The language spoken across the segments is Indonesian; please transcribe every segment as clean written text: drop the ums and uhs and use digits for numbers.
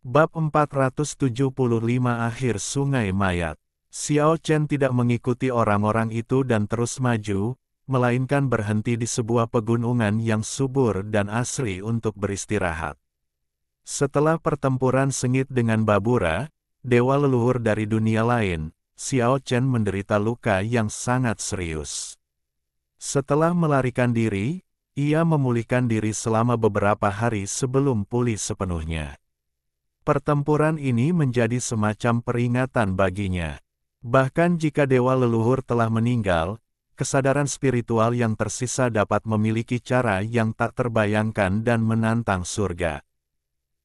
Bab 475 Akhir Sungai Mayat. Xiao Chen tidak mengikuti orang-orang itu dan terus maju, melainkan berhenti di sebuah pegunungan yang subur dan asri untuk beristirahat. Setelah pertempuran sengit dengan Babura, dewa leluhur dari dunia lain, Xiao Chen menderita luka yang sangat serius. Setelah melarikan diri, ia memulihkan diri selama beberapa hari sebelum pulih sepenuhnya. Pertempuran ini menjadi semacam peringatan baginya. Bahkan jika dewa leluhur telah meninggal, kesadaran spiritual yang tersisa dapat memiliki cara yang tak terbayangkan dan menantang surga.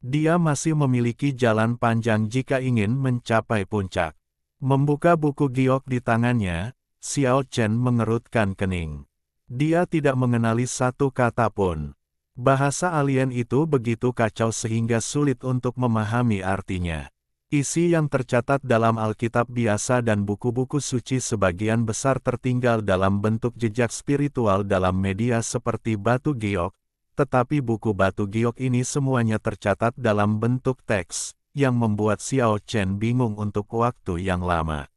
Dia masih memiliki jalan panjang jika ingin mencapai puncak. Membuka buku giok di tangannya, Xiao Chen mengerutkan kening. Dia tidak mengenali satu kata pun. Bahasa alien itu begitu kacau sehingga sulit untuk memahami artinya. Isi yang tercatat dalam Alkitab biasa dan buku-buku suci sebagian besar tertinggal dalam bentuk jejak spiritual dalam media seperti batu giok, tetapi buku batu giok ini semuanya tercatat dalam bentuk teks, yang membuat Xiao Chen bingung untuk waktu yang lama.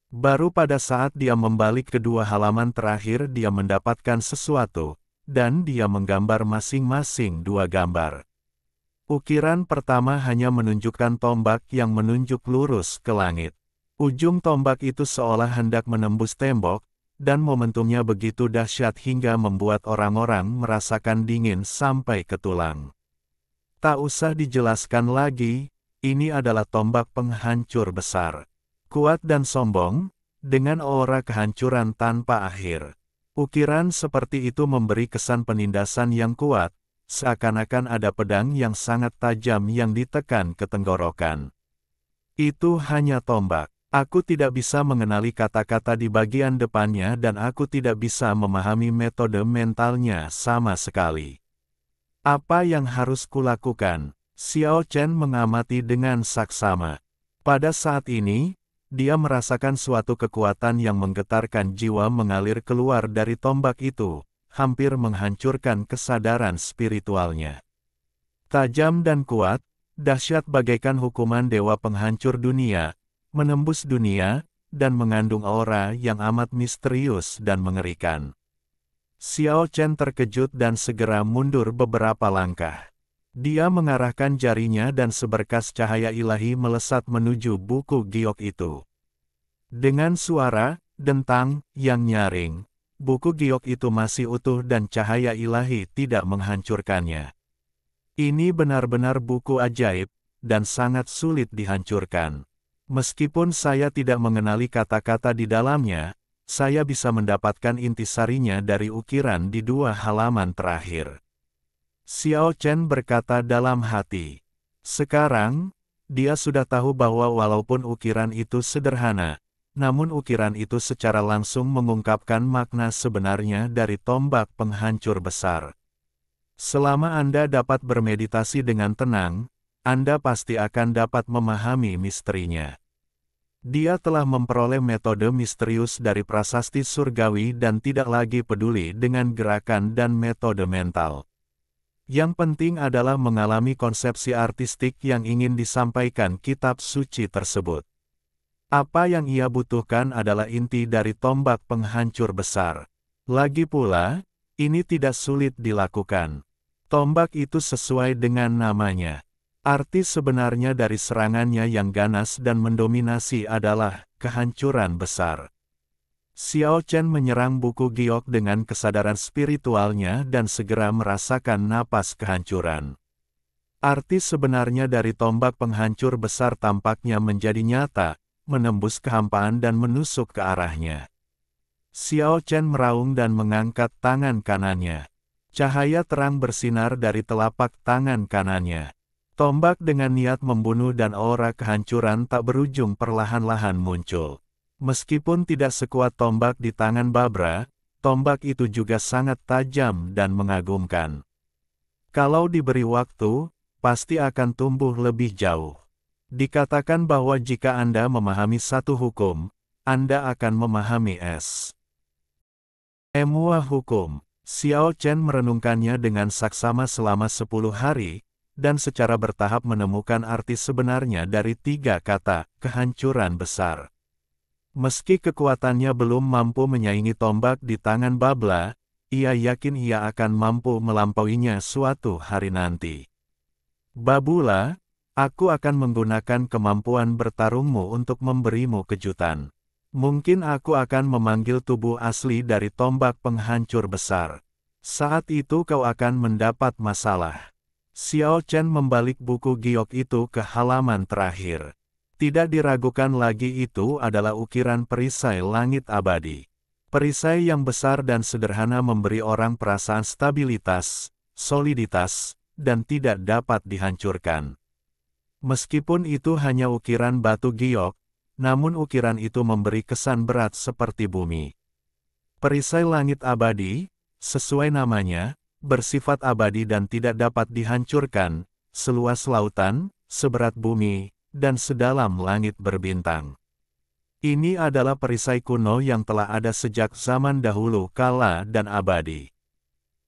Baru pada saat dia membalik kedua halaman terakhir dia mendapatkan sesuatu, dan dia menggambar masing-masing dua gambar. Ukiran pertama hanya menunjukkan tombak yang menunjuk lurus ke langit. Ujung tombak itu seolah hendak menembus tembok, dan momentumnya begitu dahsyat hingga membuat orang-orang merasakan dingin sampai ke tulang. Tak usah dijelaskan lagi, ini adalah tombak penghancur besar. Kuat dan sombong, dengan aura kehancuran tanpa akhir. Ukiran seperti itu memberi kesan penindasan yang kuat, seakan-akan ada pedang yang sangat tajam yang ditekan ke tenggorokan. Itu hanya tombak. Aku tidak bisa mengenali kata-kata di bagian depannya dan aku tidak bisa memahami metode mentalnya sama sekali. Apa yang harus kulakukan? Xiao Chen mengamati dengan saksama. Pada saat ini, dia merasakan suatu kekuatan yang menggetarkan jiwa mengalir keluar dari tombak itu, hampir menghancurkan kesadaran spiritualnya. Tajam dan kuat, dahsyat bagaikan hukuman dewa penghancur dunia, menembus dunia, dan mengandung aura yang amat misterius dan mengerikan. Xiao Chen terkejut dan segera mundur beberapa langkah. Dia mengarahkan jarinya dan seberkas cahaya ilahi melesat menuju buku giok itu. Dengan suara, dentang, yang nyaring, buku giok itu masih utuh dan cahaya ilahi tidak menghancurkannya. Ini benar-benar buku ajaib, dan sangat sulit dihancurkan. Meskipun saya tidak mengenali kata-kata di dalamnya, saya bisa mendapatkan intisarinya dari ukiran di dua halaman terakhir. Xiao Chen berkata dalam hati. Sekarang, dia sudah tahu bahwa walaupun ukiran itu sederhana, namun ukiran itu secara langsung mengungkapkan makna sebenarnya dari tombak penghancur besar. Selama Anda dapat bermeditasi dengan tenang, Anda pasti akan dapat memahami misterinya. Dia telah memperoleh metode misterius dari prasasti surgawi dan tidak lagi peduli dengan gerakan dan metode mental. Yang penting adalah mengalami konsepsi artistik yang ingin disampaikan kitab suci tersebut. Apa yang ia butuhkan adalah inti dari tombak penghancur besar. Lagi pula, ini tidak sulit dilakukan. Tombak itu sesuai dengan namanya. Arti sebenarnya dari serangannya yang ganas dan mendominasi adalah kehancuran besar. Xiao Chen menyerang buku giok dengan kesadaran spiritualnya dan segera merasakan napas kehancuran. Arti sebenarnya dari tombak penghancur besar tampaknya menjadi nyata, menembus kehampaan dan menusuk ke arahnya. Xiao Chen meraung dan mengangkat tangan kanannya. Cahaya terang bersinar dari telapak tangan kanannya. Tombak dengan niat membunuh dan aura kehancuran tak berujung perlahan-lahan muncul. Meskipun tidak sekuat tombak di tangan Babra, tombak itu juga sangat tajam dan mengagumkan. Kalau diberi waktu, pasti akan tumbuh lebih jauh. Dikatakan bahwa jika Anda memahami satu hukum, Anda akan memahami semua hukum. Xiao Chen merenungkannya dengan saksama selama 10 hari, dan secara bertahap menemukan arti sebenarnya dari tiga kata, kehancuran besar. Meski kekuatannya belum mampu menyaingi tombak di tangan Babla, ia yakin ia akan mampu melampauinya suatu hari nanti. Babula, aku akan menggunakan kemampuan bertarungmu untuk memberimu kejutan. Mungkin aku akan memanggil tubuh asli dari tombak penghancur besar. Saat itu kau akan mendapat masalah. Xiao Chen membalik buku giok itu ke halaman terakhir. Tidak diragukan lagi itu adalah ukiran perisai langit abadi. Perisai yang besar dan sederhana memberi orang perasaan stabilitas, soliditas, dan tidak dapat dihancurkan. Meskipun itu hanya ukiran batu giok, namun ukiran itu memberi kesan berat seperti bumi. Perisai langit abadi, sesuai namanya, bersifat abadi dan tidak dapat dihancurkan, seluas lautan, seberat bumi, dan sedalam langit berbintang. Ini adalah perisai kuno yang telah ada sejak zaman dahulu kala dan abadi.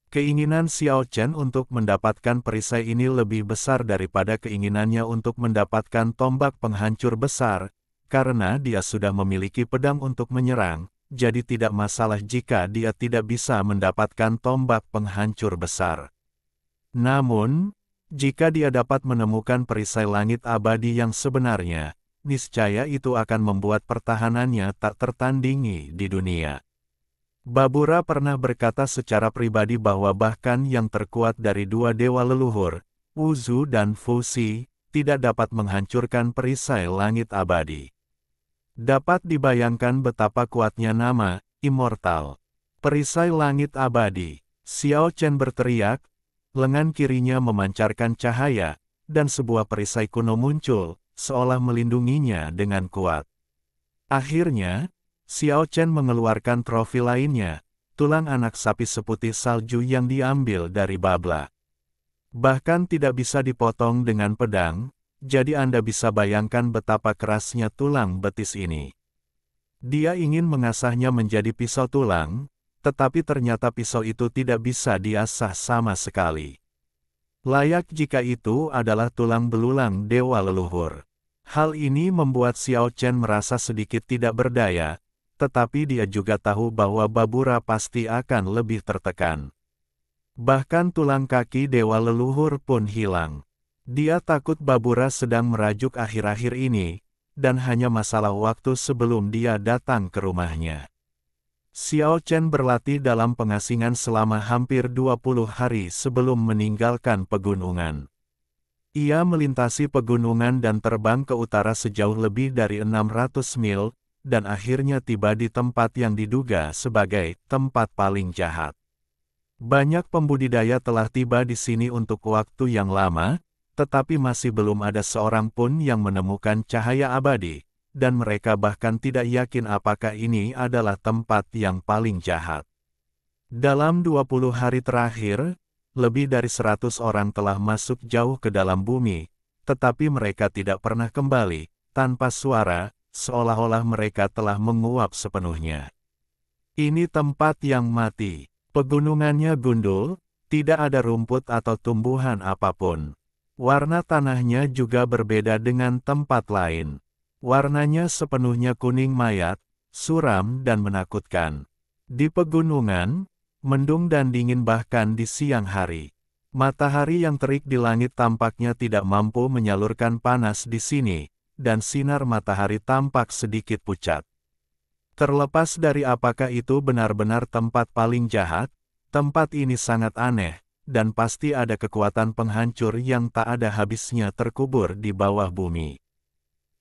Keinginan Xiao Chen untuk mendapatkan perisai ini lebih besar daripada keinginannya untuk mendapatkan tombak penghancur besar, karena dia sudah memiliki pedang untuk menyerang. Jadi tidak masalah jika dia tidak bisa mendapatkan tombak penghancur besar. Namun, jika dia dapat menemukan perisai langit abadi yang sebenarnya, niscaya itu akan membuat pertahanannya tak tertandingi di dunia. Babura pernah berkata secara pribadi bahwa bahkan yang terkuat dari dua dewa leluhur, Wuzu dan Fuxi, tidak dapat menghancurkan perisai langit abadi. Dapat dibayangkan betapa kuatnya nama, Immortal. Perisai langit abadi. Xiao Chen berteriak, lengan kirinya memancarkan cahaya, dan sebuah perisai kuno muncul, seolah melindunginya dengan kuat. Akhirnya, Xiao Chen mengeluarkan trofi lainnya, tulang anak sapi seputih salju yang diambil dari Babla. Bahkan tidak bisa dipotong dengan pedang, jadi Anda bisa bayangkan betapa kerasnya tulang betis ini. Dia ingin mengasahnya menjadi pisau tulang, tetapi ternyata pisau itu tidak bisa diasah sama sekali. Layak jika itu adalah tulang belulang dewa leluhur. Hal ini membuat Xiao Chen merasa sedikit tidak berdaya, tetapi dia juga tahu bahwa Babura pasti akan lebih tertekan. Bahkan tulang kaki dewa leluhur pun hilang. Dia takut Babura sedang merajuk akhir-akhir ini, dan hanya masalah waktu sebelum dia datang ke rumahnya. Xiao Chen berlatih dalam pengasingan selama hampir 20 hari sebelum meninggalkan pegunungan. Ia melintasi pegunungan dan terbang ke utara sejauh lebih dari 600 mil, dan akhirnya tiba di tempat yang diduga sebagai tempat paling jahat. Banyak pembudidaya telah tiba di sini untuk waktu yang lama, tetapi masih belum ada seorang pun yang menemukan cahaya abadi, dan mereka bahkan tidak yakin apakah ini adalah tempat yang paling jahat. Dalam 20 hari terakhir, lebih dari 100 orang telah masuk jauh ke dalam bumi, tetapi mereka tidak pernah kembali, tanpa suara, seolah-olah mereka telah menguap sepenuhnya. Ini tempat yang mati, pegunungannya gundul, tidak ada rumput atau tumbuhan apapun. Warna tanahnya juga berbeda dengan tempat lain. Warnanya sepenuhnya kuning mayat, suram dan menakutkan. Di pegunungan, mendung dan dingin bahkan di siang hari. Matahari yang terik di langit tampaknya tidak mampu menyalurkan panas di sini, dan sinar matahari tampak sedikit pucat. Terlepas dari apakah itu benar-benar tempat paling jahat, tempat ini sangat aneh, dan pasti ada kekuatan penghancur yang tak ada habisnya terkubur di bawah bumi.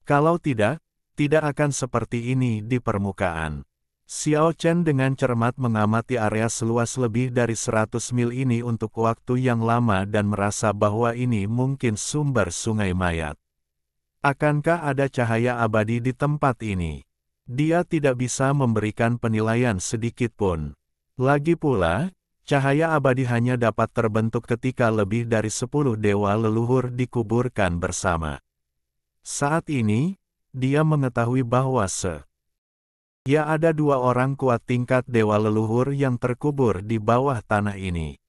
Kalau tidak, tidak akan seperti ini di permukaan. Xiao Chen dengan cermat mengamati area seluas lebih dari 100 mil ini untuk waktu yang lama dan merasa bahwa ini mungkin sumber sungai mayat. Akankah ada cahaya abadi di tempat ini? Dia tidak bisa memberikan penilaian sedikit pun. Lagi pula, cahaya abadi hanya dapat terbentuk ketika lebih dari 10 dewa leluhur dikuburkan bersama. Saat ini, dia mengetahui bahwa ya ada 2 orang kuat tingkat dewa leluhur yang terkubur di bawah tanah ini.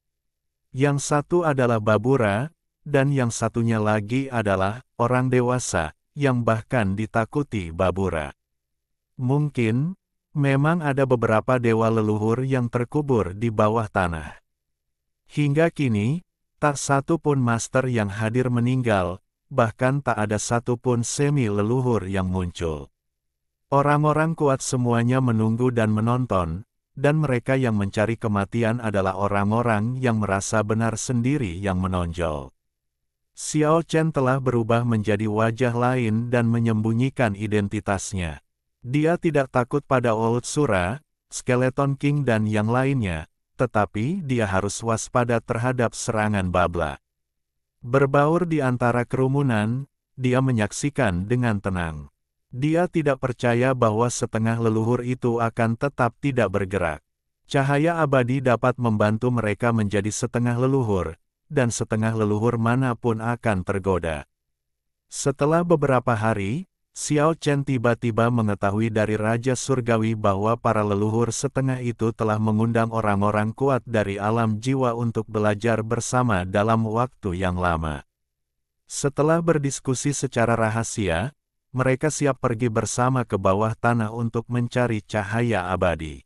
Yang satu adalah Babura, dan yang satunya lagi adalah orang dewasa, yang bahkan ditakuti Babura. Mungkin, memang ada beberapa dewa leluhur yang terkubur di bawah tanah. Hingga kini, tak satu pun master yang hadir meninggal, bahkan tak ada satu pun semi leluhur yang muncul. Orang-orang kuat semuanya menunggu dan menonton, dan mereka yang mencari kematian adalah orang-orang yang merasa benar sendiri yang menonjol. Xiao Chen telah berubah menjadi wajah lain dan menyembunyikan identitasnya. Dia tidak takut pada Old Sura, Skeleton King dan yang lainnya, tetapi dia harus waspada terhadap serangan Babla. Berbaur di antara kerumunan, dia menyaksikan dengan tenang. Dia tidak percaya bahwa setengah leluhur itu akan tetap tidak bergerak. Cahaya abadi dapat membantu mereka menjadi setengah leluhur, dan setengah leluhur manapun akan tergoda. Setelah beberapa hari, Xiao Chen tiba-tiba mengetahui dari Raja Surgawi bahwa para leluhur setengah itu telah mengundang orang-orang kuat dari alam jiwa untuk belajar bersama dalam waktu yang lama. Setelah berdiskusi secara rahasia, mereka siap pergi bersama ke bawah tanah untuk mencari cahaya abadi.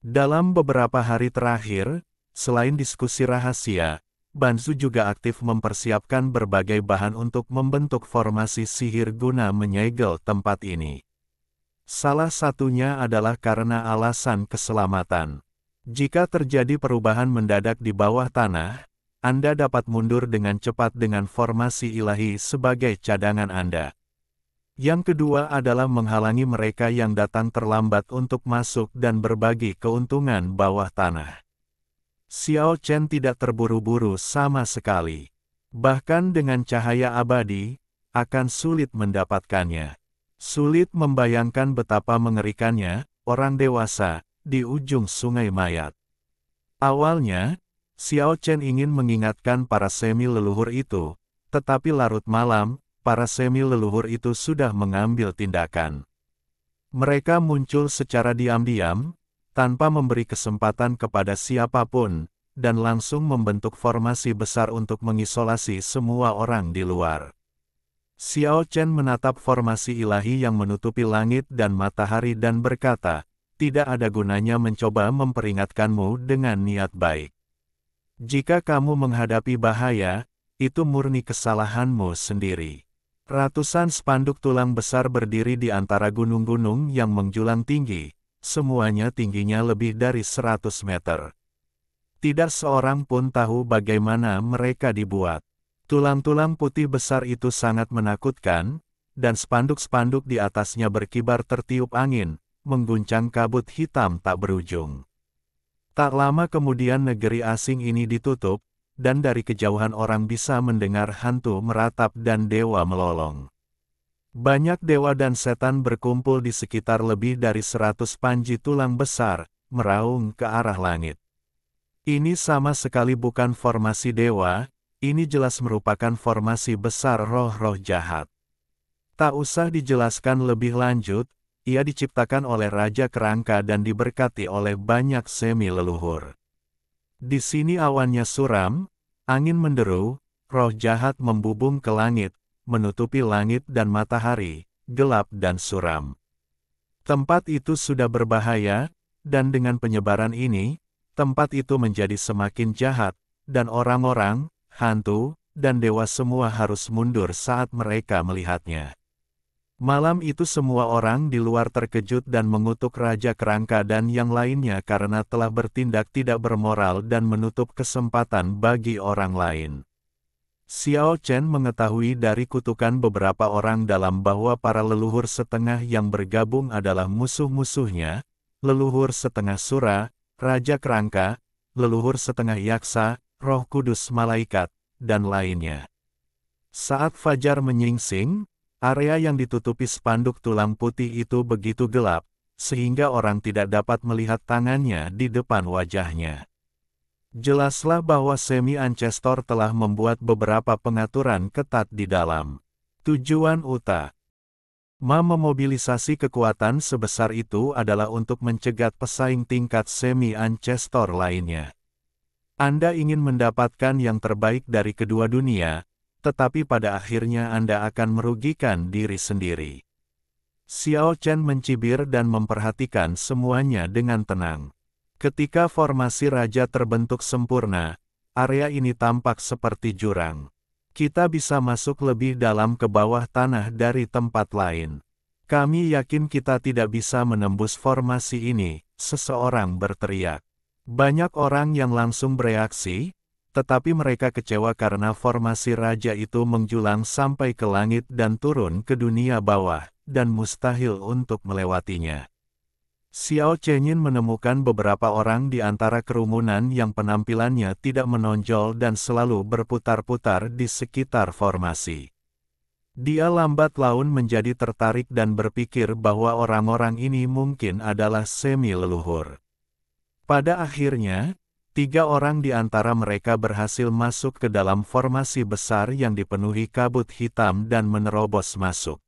Dalam beberapa hari terakhir, selain diskusi rahasia, Banzu juga aktif mempersiapkan berbagai bahan untuk membentuk formasi sihir guna menyegel tempat ini. Salah satunya adalah karena alasan keselamatan. Jika terjadi perubahan mendadak di bawah tanah, Anda dapat mundur dengan cepat dengan formasi ilahi sebagai cadangan Anda. Yang kedua adalah menghalangi mereka yang datang terlambat untuk masuk dan berbagi keuntungan bawah tanah. Xiao Chen tidak terburu-buru sama sekali. Bahkan dengan cahaya abadi, akan sulit mendapatkannya. Sulit membayangkan betapa mengerikannya, orang dewasa, di ujung sungai mayat. Awalnya, Xiao Chen ingin mengingatkan para semi leluhur itu, tetapi larut malam, para semi leluhur itu sudah mengambil tindakan. Mereka muncul secara diam-diam, tanpa memberi kesempatan kepada siapapun, dan langsung membentuk formasi besar untuk mengisolasi semua orang di luar. Xiao Chen menatap formasi ilahi yang menutupi langit dan matahari dan berkata, tidak ada gunanya mencoba memperingatkanmu dengan niat baik. Jika kamu menghadapi bahaya, itu murni kesalahanmu sendiri. Ratusan spanduk tulang besar berdiri di antara gunung-gunung yang menjulang tinggi, semuanya tingginya lebih dari 100 meter. Tidak seorang pun tahu bagaimana mereka dibuat. Tulang-tulang putih besar itu sangat menakutkan, dan spanduk-spanduk di atasnya berkibar tertiup angin, mengguncang kabut hitam tak berujung. Tak lama kemudian negeri asing ini ditutup, dan dari kejauhan orang bisa mendengar hantu meratap dan dewa melolong. Banyak dewa dan setan berkumpul di sekitar lebih dari 100 panji tulang besar, meraung ke arah langit. Ini sama sekali bukan formasi dewa, ini jelas merupakan formasi besar roh-roh jahat. Tak usah dijelaskan lebih lanjut, ia diciptakan oleh Raja Kerangka dan diberkati oleh banyak semi leluhur. Di sini awannya suram, angin menderu, roh jahat membubung ke langit, menutupi langit dan matahari, gelap dan suram. Tempat itu sudah berbahaya, dan dengan penyebaran ini, tempat itu menjadi semakin jahat, dan orang-orang, hantu, dan dewa semua harus mundur saat mereka melihatnya. Malam itu semua orang di luar terkejut dan mengutuk Raja Kerangka dan yang lainnya karena telah bertindak tidak bermoral dan menutup kesempatan bagi orang lain. Xiao Chen mengetahui dari kutukan beberapa orang dalam bahwa para leluhur setengah yang bergabung adalah musuh-musuhnya, leluhur setengah Sura, Raja Kerangka, leluhur setengah Yaksa, Roh Kudus Malaikat, dan lainnya. Saat fajar menyingsing, area yang ditutupi spanduk tulang putih itu begitu gelap, sehingga orang tidak dapat melihat tangannya di depan wajahnya. Jelaslah bahwa Semi Ancestor telah membuat beberapa pengaturan ketat di dalam. Tujuan utama memobilisasi kekuatan sebesar itu adalah untuk mencegat pesaing tingkat Semi Ancestor lainnya. Anda ingin mendapatkan yang terbaik dari kedua dunia, tetapi pada akhirnya Anda akan merugikan diri sendiri. Xiao Chen mencibir dan memperhatikan semuanya dengan tenang. Ketika formasi raja terbentuk sempurna, area ini tampak seperti jurang. Kita bisa masuk lebih dalam ke bawah tanah dari tempat lain. Kami yakin kita tidak bisa menembus formasi ini, seseorang berteriak. Banyak orang yang langsung bereaksi, tetapi mereka kecewa karena formasi raja itu menjulang sampai ke langit dan turun ke dunia bawah, dan mustahil untuk melewatinya. Xiao Chenyin menemukan beberapa orang di antara kerumunan yang penampilannya tidak menonjol dan selalu berputar-putar di sekitar formasi. Dia lambat laun menjadi tertarik dan berpikir bahwa orang-orang ini mungkin adalah semi-leluhur. Pada akhirnya, 3 orang di antara mereka berhasil masuk ke dalam formasi besar yang dipenuhi kabut hitam dan menerobos masuk.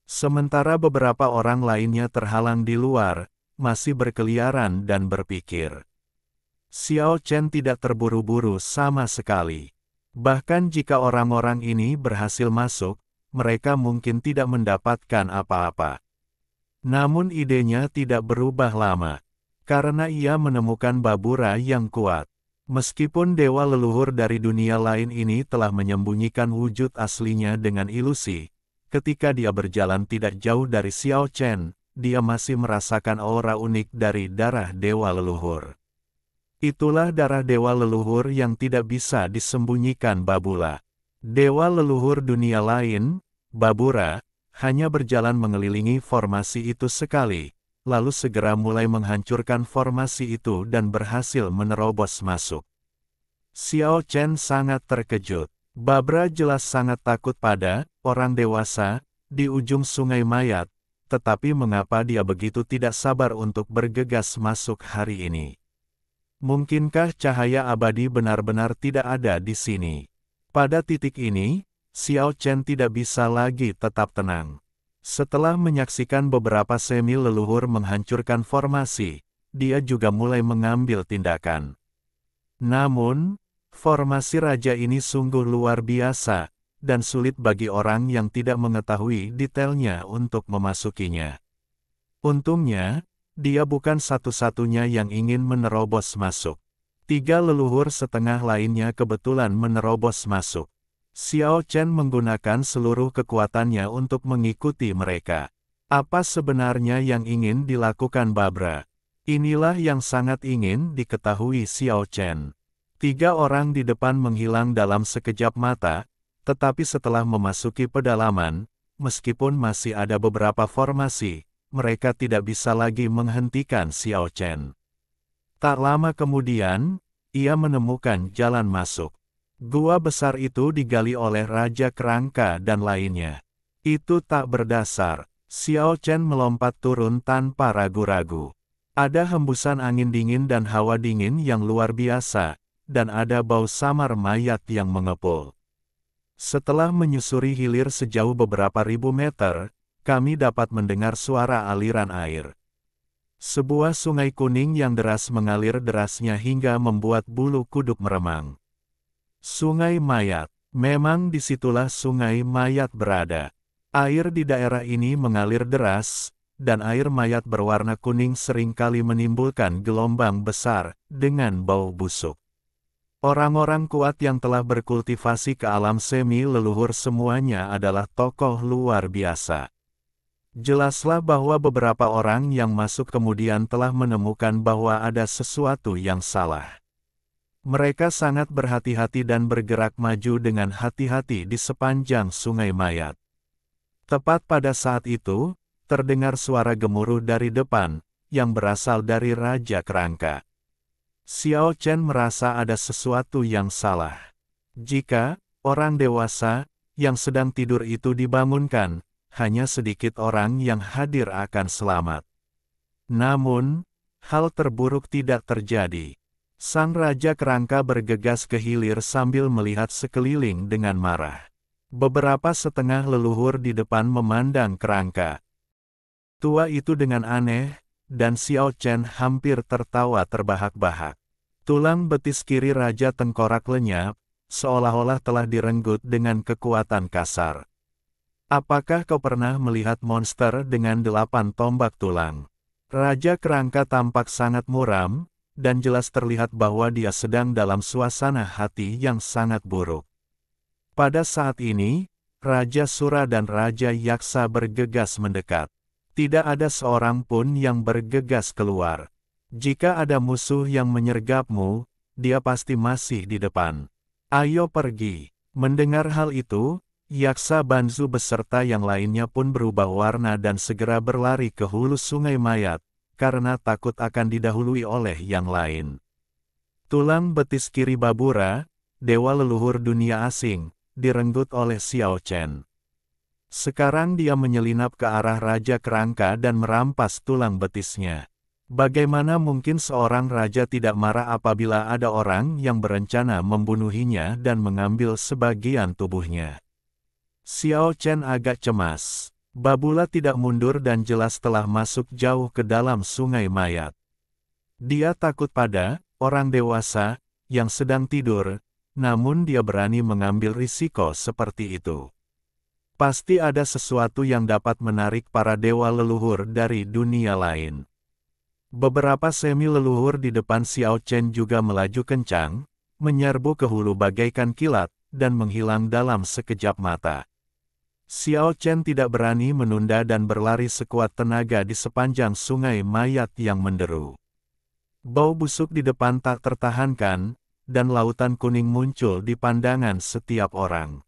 Sementara beberapa orang lainnya terhalang di luar, masih berkeliaran dan berpikir. Xiao Chen tidak terburu-buru sama sekali. Bahkan jika orang-orang ini berhasil masuk, mereka mungkin tidak mendapatkan apa-apa. Namun idenya tidak berubah lama. Karena ia menemukan Babura yang kuat. Meskipun dewa leluhur dari dunia lain ini telah menyembunyikan wujud aslinya dengan ilusi, ketika dia berjalan tidak jauh dari Xiao Chen, dia masih merasakan aura unik dari darah dewa leluhur. Itulah darah dewa leluhur yang tidak bisa disembunyikan Babura. Dewa leluhur dunia lain, Babura, hanya berjalan mengelilingi formasi itu sekali, lalu segera mulai menghancurkan formasi itu dan berhasil menerobos masuk. Xiao Chen sangat terkejut. Babura jelas sangat takut pada orang dewasa di ujung sungai mayat, tetapi mengapa dia begitu tidak sabar untuk bergegas masuk hari ini? Mungkinkah cahaya abadi benar-benar tidak ada di sini? Pada titik ini, Xiao Chen tidak bisa lagi tetap tenang. Setelah menyaksikan beberapa semi-leluhur menghancurkan formasi, dia juga mulai mengambil tindakan. Namun, formasi raja ini sungguh luar biasa, dan sulit bagi orang yang tidak mengetahui detailnya untuk memasukinya. Untungnya, dia bukan satu-satunya yang ingin menerobos masuk. 3 leluhur setengah lainnya kebetulan menerobos masuk. Xiao Chen menggunakan seluruh kekuatannya untuk mengikuti mereka. Apa sebenarnya yang ingin dilakukan Babura? Inilah yang sangat ingin diketahui Xiao Chen. 3 orang di depan menghilang dalam sekejap mata, tetapi setelah memasuki pedalaman, meskipun masih ada beberapa formasi, mereka tidak bisa lagi menghentikan Xiao Chen. Tak lama kemudian, ia menemukan jalan masuk. Gua besar itu digali oleh Raja Kerangka dan lainnya. Itu tak berdasar. Xiao Chen melompat turun tanpa ragu-ragu. Ada hembusan angin dingin dan hawa dingin yang luar biasa, dan ada bau samar mayat yang mengepul. Setelah menyusuri hilir sejauh beberapa ribu meter, kami dapat mendengar suara aliran air. Sebuah sungai kuning yang deras mengalir derasnya hingga membuat bulu kuduk meremang. Sungai Mayat. Memang disitulah Sungai Mayat berada. Air di daerah ini mengalir deras, dan air mayat berwarna kuning seringkali menimbulkan gelombang besar, dengan bau busuk. Orang-orang kuat yang telah berkultivasi ke alam semi-leluhur semuanya adalah tokoh luar biasa. Jelaslah bahwa beberapa orang yang masuk kemudian telah menemukan bahwa ada sesuatu yang salah. Mereka sangat berhati-hati dan bergerak maju dengan hati-hati di sepanjang Sungai Mayat. Tepat pada saat itu, terdengar suara gemuruh dari depan, yang berasal dari Raja Kerangka. Xiao Chen merasa ada sesuatu yang salah. Jika orang dewasa yang sedang tidur itu dibangunkan, hanya sedikit orang yang hadir akan selamat. Namun, hal terburuk tidak terjadi. Sang Raja Kerangka bergegas ke hilir sambil melihat sekeliling dengan marah. Beberapa setengah leluhur di depan memandang Kerangka tua itu dengan aneh, dan Xiao Chen hampir tertawa terbahak-bahak. Tulang betis kiri Raja Tengkorak lenyap, seolah-olah telah direnggut dengan kekuatan kasar. Apakah kau pernah melihat monster dengan 8 tombak tulang? Raja Kerangka tampak sangat muram, dan jelas terlihat bahwa dia sedang dalam suasana hati yang sangat buruk. Pada saat ini, Raja Sura dan Raja Yaksa bergegas mendekat. Tidak ada seorang pun yang bergegas keluar. Jika ada musuh yang menyergapmu, dia pasti masih di depan. Ayo pergi. Mendengar hal itu, Yaksa Banzu beserta yang lainnya pun berubah warna dan segera berlari ke hulu Sungai Mayat, karena takut akan didahului oleh yang lain. Tulang betis kiri Babura, dewa leluhur dunia asing, direnggut oleh Xiao Chen. Sekarang dia menyelinap ke arah Raja Kerangka dan merampas tulang betisnya. Bagaimana mungkin seorang raja tidak marah apabila ada orang yang berencana membunuhinya dan mengambil sebagian tubuhnya? Xiao Chen agak cemas. Babula tidak mundur dan jelas telah masuk jauh ke dalam Sungai Mayat. Dia takut pada orang dewasa yang sedang tidur, namun dia berani mengambil risiko seperti itu. Pasti ada sesuatu yang dapat menarik para dewa leluhur dari dunia lain. Beberapa semi leluhur di depan Xiao Chen juga melaju kencang, menyerbu ke hulu bagaikan kilat, dan menghilang dalam sekejap mata. Xiao Chen tidak berani menunda dan berlari sekuat tenaga di sepanjang Sungai Mayat yang menderu. Bau busuk di depan tak tertahankan, dan lautan kuning muncul di pandangan setiap orang.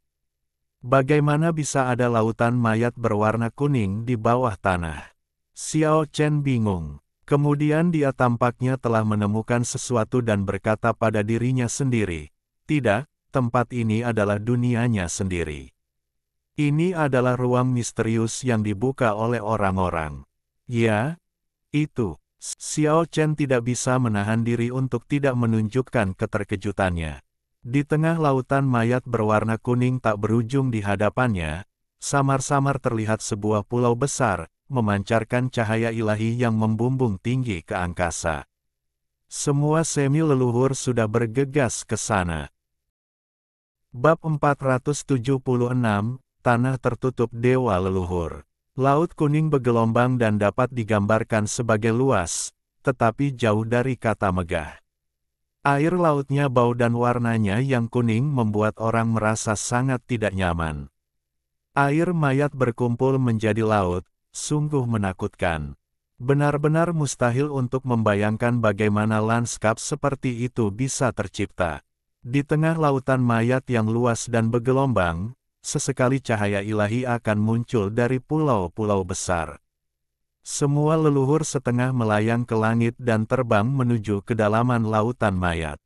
Bagaimana bisa ada lautan mayat berwarna kuning di bawah tanah? Xiao Chen bingung. Kemudian dia tampaknya telah menemukan sesuatu dan berkata pada dirinya sendiri, "Tidak, tempat ini adalah dunianya sendiri. Ini adalah ruang misterius yang dibuka oleh orang-orang." Ya, itu. Xiao Chen tidak bisa menahan diri untuk tidak menunjukkan keterkejutannya. Di tengah lautan mayat berwarna kuning tak berujung di hadapannya, samar-samar terlihat sebuah pulau besar, memancarkan cahaya ilahi yang membumbung tinggi ke angkasa. Semua semi leluhur sudah bergegas ke sana. Bab 476, Tanah Tertutup Dewa Leluhur. Laut kuning bergelombang dan dapat digambarkan sebagai luas, tetapi jauh dari kata megah. Air lautnya bau dan warnanya yang kuning membuat orang merasa sangat tidak nyaman. Air mayat berkumpul menjadi laut, sungguh menakutkan. Benar-benar mustahil untuk membayangkan bagaimana lanskap seperti itu bisa tercipta. Di tengah lautan mayat yang luas dan bergelombang, sesekali cahaya ilahi akan muncul dari pulau-pulau besar. Semua leluhur setengah melayang ke langit dan terbang menuju kedalaman lautan mayat.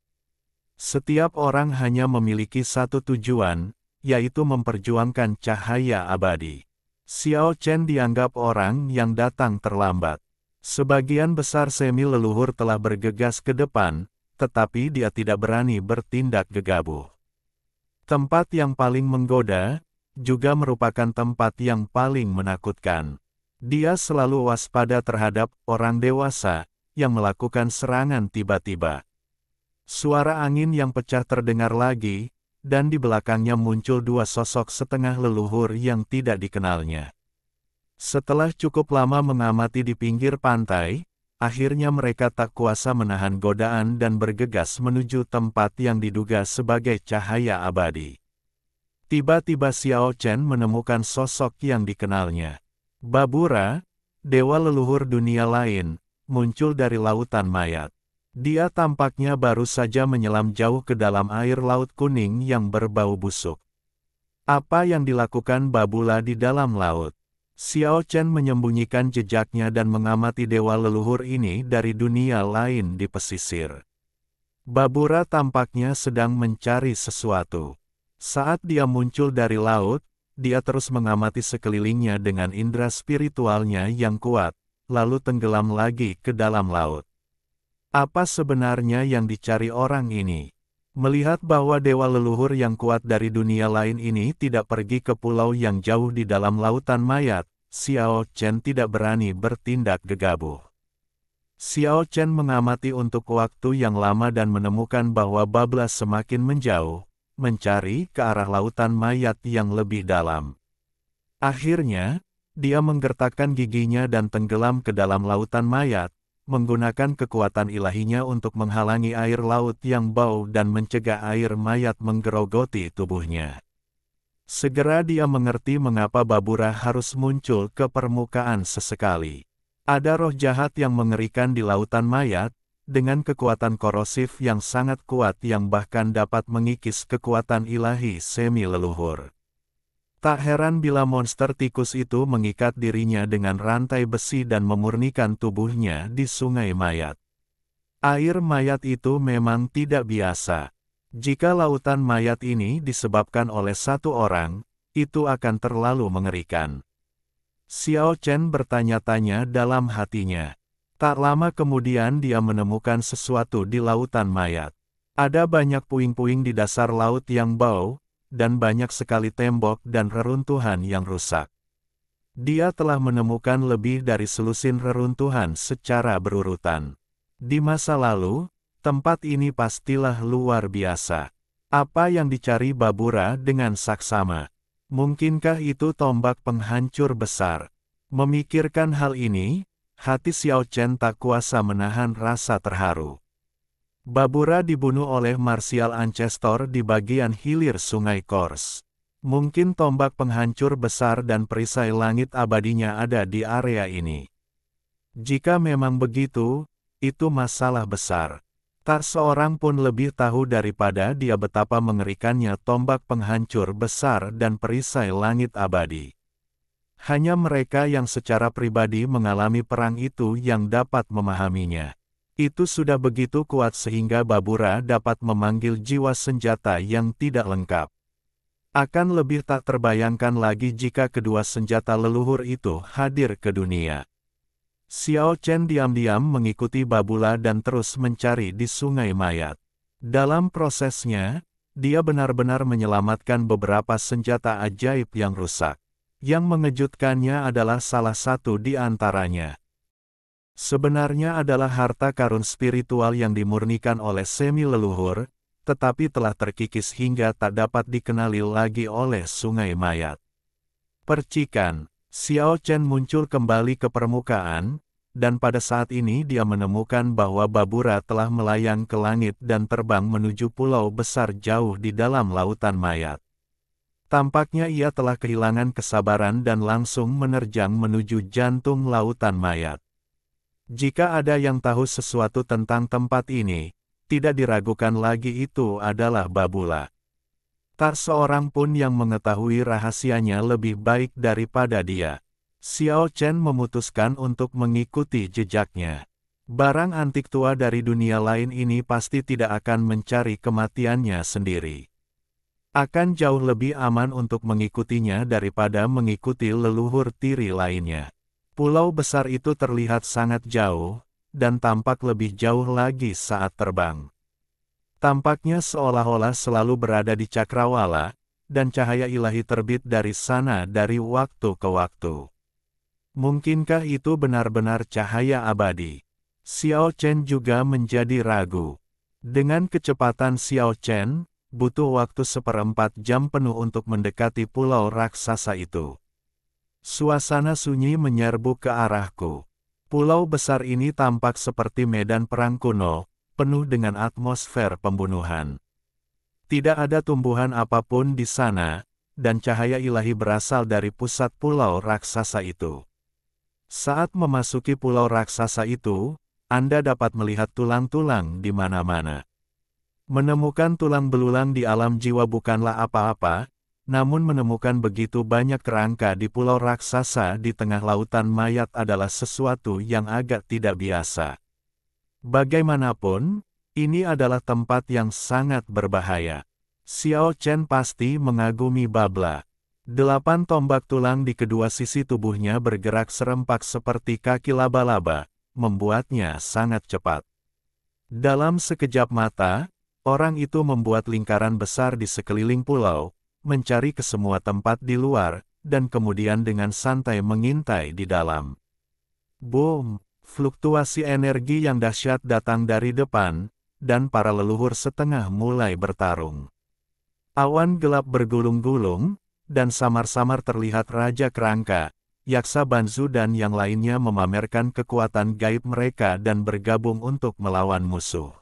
Setiap orang hanya memiliki satu tujuan, yaitu memperjuangkan cahaya abadi. Xiao Chen dianggap orang yang datang terlambat. Sebagian besar semi leluhur telah bergegas ke depan, tetapi dia tidak berani bertindak gegabah. Tempat yang paling menggoda, juga merupakan tempat yang paling menakutkan. Dia selalu waspada terhadap orang dewasa, yang melakukan serangan tiba-tiba. Suara angin yang pecah terdengar lagi, dan di belakangnya muncul dua sosok setengah leluhur yang tidak dikenalnya. Setelah cukup lama mengamati di pinggir pantai, akhirnya mereka tak kuasa menahan godaan dan bergegas menuju tempat yang diduga sebagai cahaya abadi. Tiba-tiba Xiao Chen menemukan sosok yang dikenalnya. Babura, dewa leluhur dunia lain, muncul dari lautan mayat. Dia tampaknya baru saja menyelam jauh ke dalam air laut kuning yang berbau busuk. Apa yang dilakukan Babula di dalam laut? Xiao Chen menyembunyikan jejaknya dan mengamati dewa leluhur ini dari dunia lain di pesisir. Babura tampaknya sedang mencari sesuatu. Saat dia muncul dari laut, dia terus mengamati sekelilingnya dengan indera spiritualnya yang kuat, lalu tenggelam lagi ke dalam laut. Apa sebenarnya yang dicari orang ini? Melihat bahwa dewa leluhur yang kuat dari dunia lain ini tidak pergi ke pulau yang jauh di dalam lautan mayat, Xiao Chen tidak berani bertindak gegabah. Xiao Chen mengamati untuk waktu yang lama dan menemukan bahwa Babla semakin menjauh, mencari ke arah lautan mayat yang lebih dalam. Akhirnya, dia menggertakkan giginya dan tenggelam ke dalam lautan mayat, menggunakan kekuatan ilahinya untuk menghalangi air laut yang bau dan mencegah air mayat menggerogoti tubuhnya. Segera dia mengerti mengapa Babura harus muncul ke permukaan sesekali. Ada roh jahat yang mengerikan di lautan mayat, dengan kekuatan korosif yang sangat kuat yang bahkan dapat mengikis kekuatan ilahi semi leluhur. Tak heran bila monster tikus itu mengikat dirinya dengan rantai besi dan memurnikan tubuhnya di sungai mayat. Air mayat itu memang tidak biasa. Jika lautan mayat ini disebabkan oleh satu orang, itu akan terlalu mengerikan. Xiao Chen bertanya-tanya dalam hatinya. Tak lama kemudian dia menemukan sesuatu di lautan mayat. Ada banyak puing-puing di dasar laut yang bau, dan banyak sekali tembok dan reruntuhan yang rusak. Dia telah menemukan lebih dari selusin reruntuhan secara berurutan. Di masa lalu, tempat ini pastilah luar biasa. Apa yang dicari Babura dengan saksama? Mungkinkah itu tombak penghancur besar? Memikirkan hal ini, hati Xiao Chen tak kuasa menahan rasa terharu. Babura dibunuh oleh martial ancestor di bagian hilir sungai Kors. Mungkin tombak penghancur besar dan perisai langit abadinya ada di area ini. Jika memang begitu, itu masalah besar. Tak seorang pun lebih tahu daripada dia betapa mengerikannya tombak penghancur besar dan perisai langit abadi. Hanya mereka yang secara pribadi mengalami perang itu yang dapat memahaminya. Itu sudah begitu kuat sehingga Babura dapat memanggil jiwa senjata yang tidak lengkap. Akan lebih tak terbayangkan lagi jika kedua senjata leluhur itu hadir ke dunia. Xiao Chen diam-diam mengikuti Babula dan terus mencari di sungai mayat. Dalam prosesnya, dia benar-benar menyelamatkan beberapa senjata ajaib yang rusak. Yang mengejutkannya adalah salah satu di antaranya. Sebenarnya adalah harta karun spiritual yang dimurnikan oleh semi leluhur, tetapi telah terkikis hingga tak dapat dikenali lagi oleh sungai mayat. Percikan, Xiao Chen muncul kembali ke permukaan, dan pada saat ini dia menemukan bahwa Babura telah melayang ke langit dan terbang menuju pulau besar jauh di dalam lautan mayat. Tampaknya ia telah kehilangan kesabaran dan langsung menerjang menuju jantung lautan mayat. Jika ada yang tahu sesuatu tentang tempat ini, tidak diragukan lagi itu adalah Babula. Tak seorang pun yang mengetahui rahasianya lebih baik daripada dia. Xiao Chen memutuskan untuk mengikuti jejaknya. Barang antik tua dari dunia lain ini pasti tidak akan mencari kematiannya sendiri. Akan jauh lebih aman untuk mengikutinya daripada mengikuti leluhur tiri lainnya. Pulau besar itu terlihat sangat jauh, dan tampak lebih jauh lagi saat terbang. Tampaknya seolah-olah selalu berada di cakrawala, dan cahaya ilahi terbit dari sana dari waktu ke waktu. Mungkinkah itu benar-benar cahaya abadi? Xiao Chen juga menjadi ragu. Dengan kecepatan Xiao Chen, butuh waktu 1/4 jam penuh untuk mendekati pulau raksasa itu. Suasana sunyi menyerbu ke arahku. Pulau besar ini tampak seperti medan perang kuno, penuh dengan atmosfer pembunuhan. Tidak ada tumbuhan apapun di sana, dan cahaya ilahi berasal dari pusat pulau raksasa itu. Saat memasuki pulau raksasa itu, Anda dapat melihat tulang-tulang di mana-mana. Menemukan tulang belulang di alam jiwa bukanlah apa-apa, namun menemukan begitu banyak kerangka di pulau raksasa di tengah lautan mayat adalah sesuatu yang agak tidak biasa. Bagaimanapun, ini adalah tempat yang sangat berbahaya. Xiao Chen pasti mengagumi Babla. 8 tombak tulang di kedua sisi tubuhnya bergerak serempak seperti kaki laba-laba, membuatnya sangat cepat. Dalam sekejap mata, orang itu membuat lingkaran besar di sekeliling pulau, mencari ke semua tempat di luar, dan kemudian dengan santai mengintai di dalam. Boom! Fluktuasi energi yang dahsyat datang dari depan, dan para leluhur setengah mulai bertarung. Awan gelap bergulung-gulung, dan samar-samar terlihat Raja Kerangka, Yaksa Banzu dan yang lainnya memamerkan kekuatan gaib mereka dan bergabung untuk melawan musuh.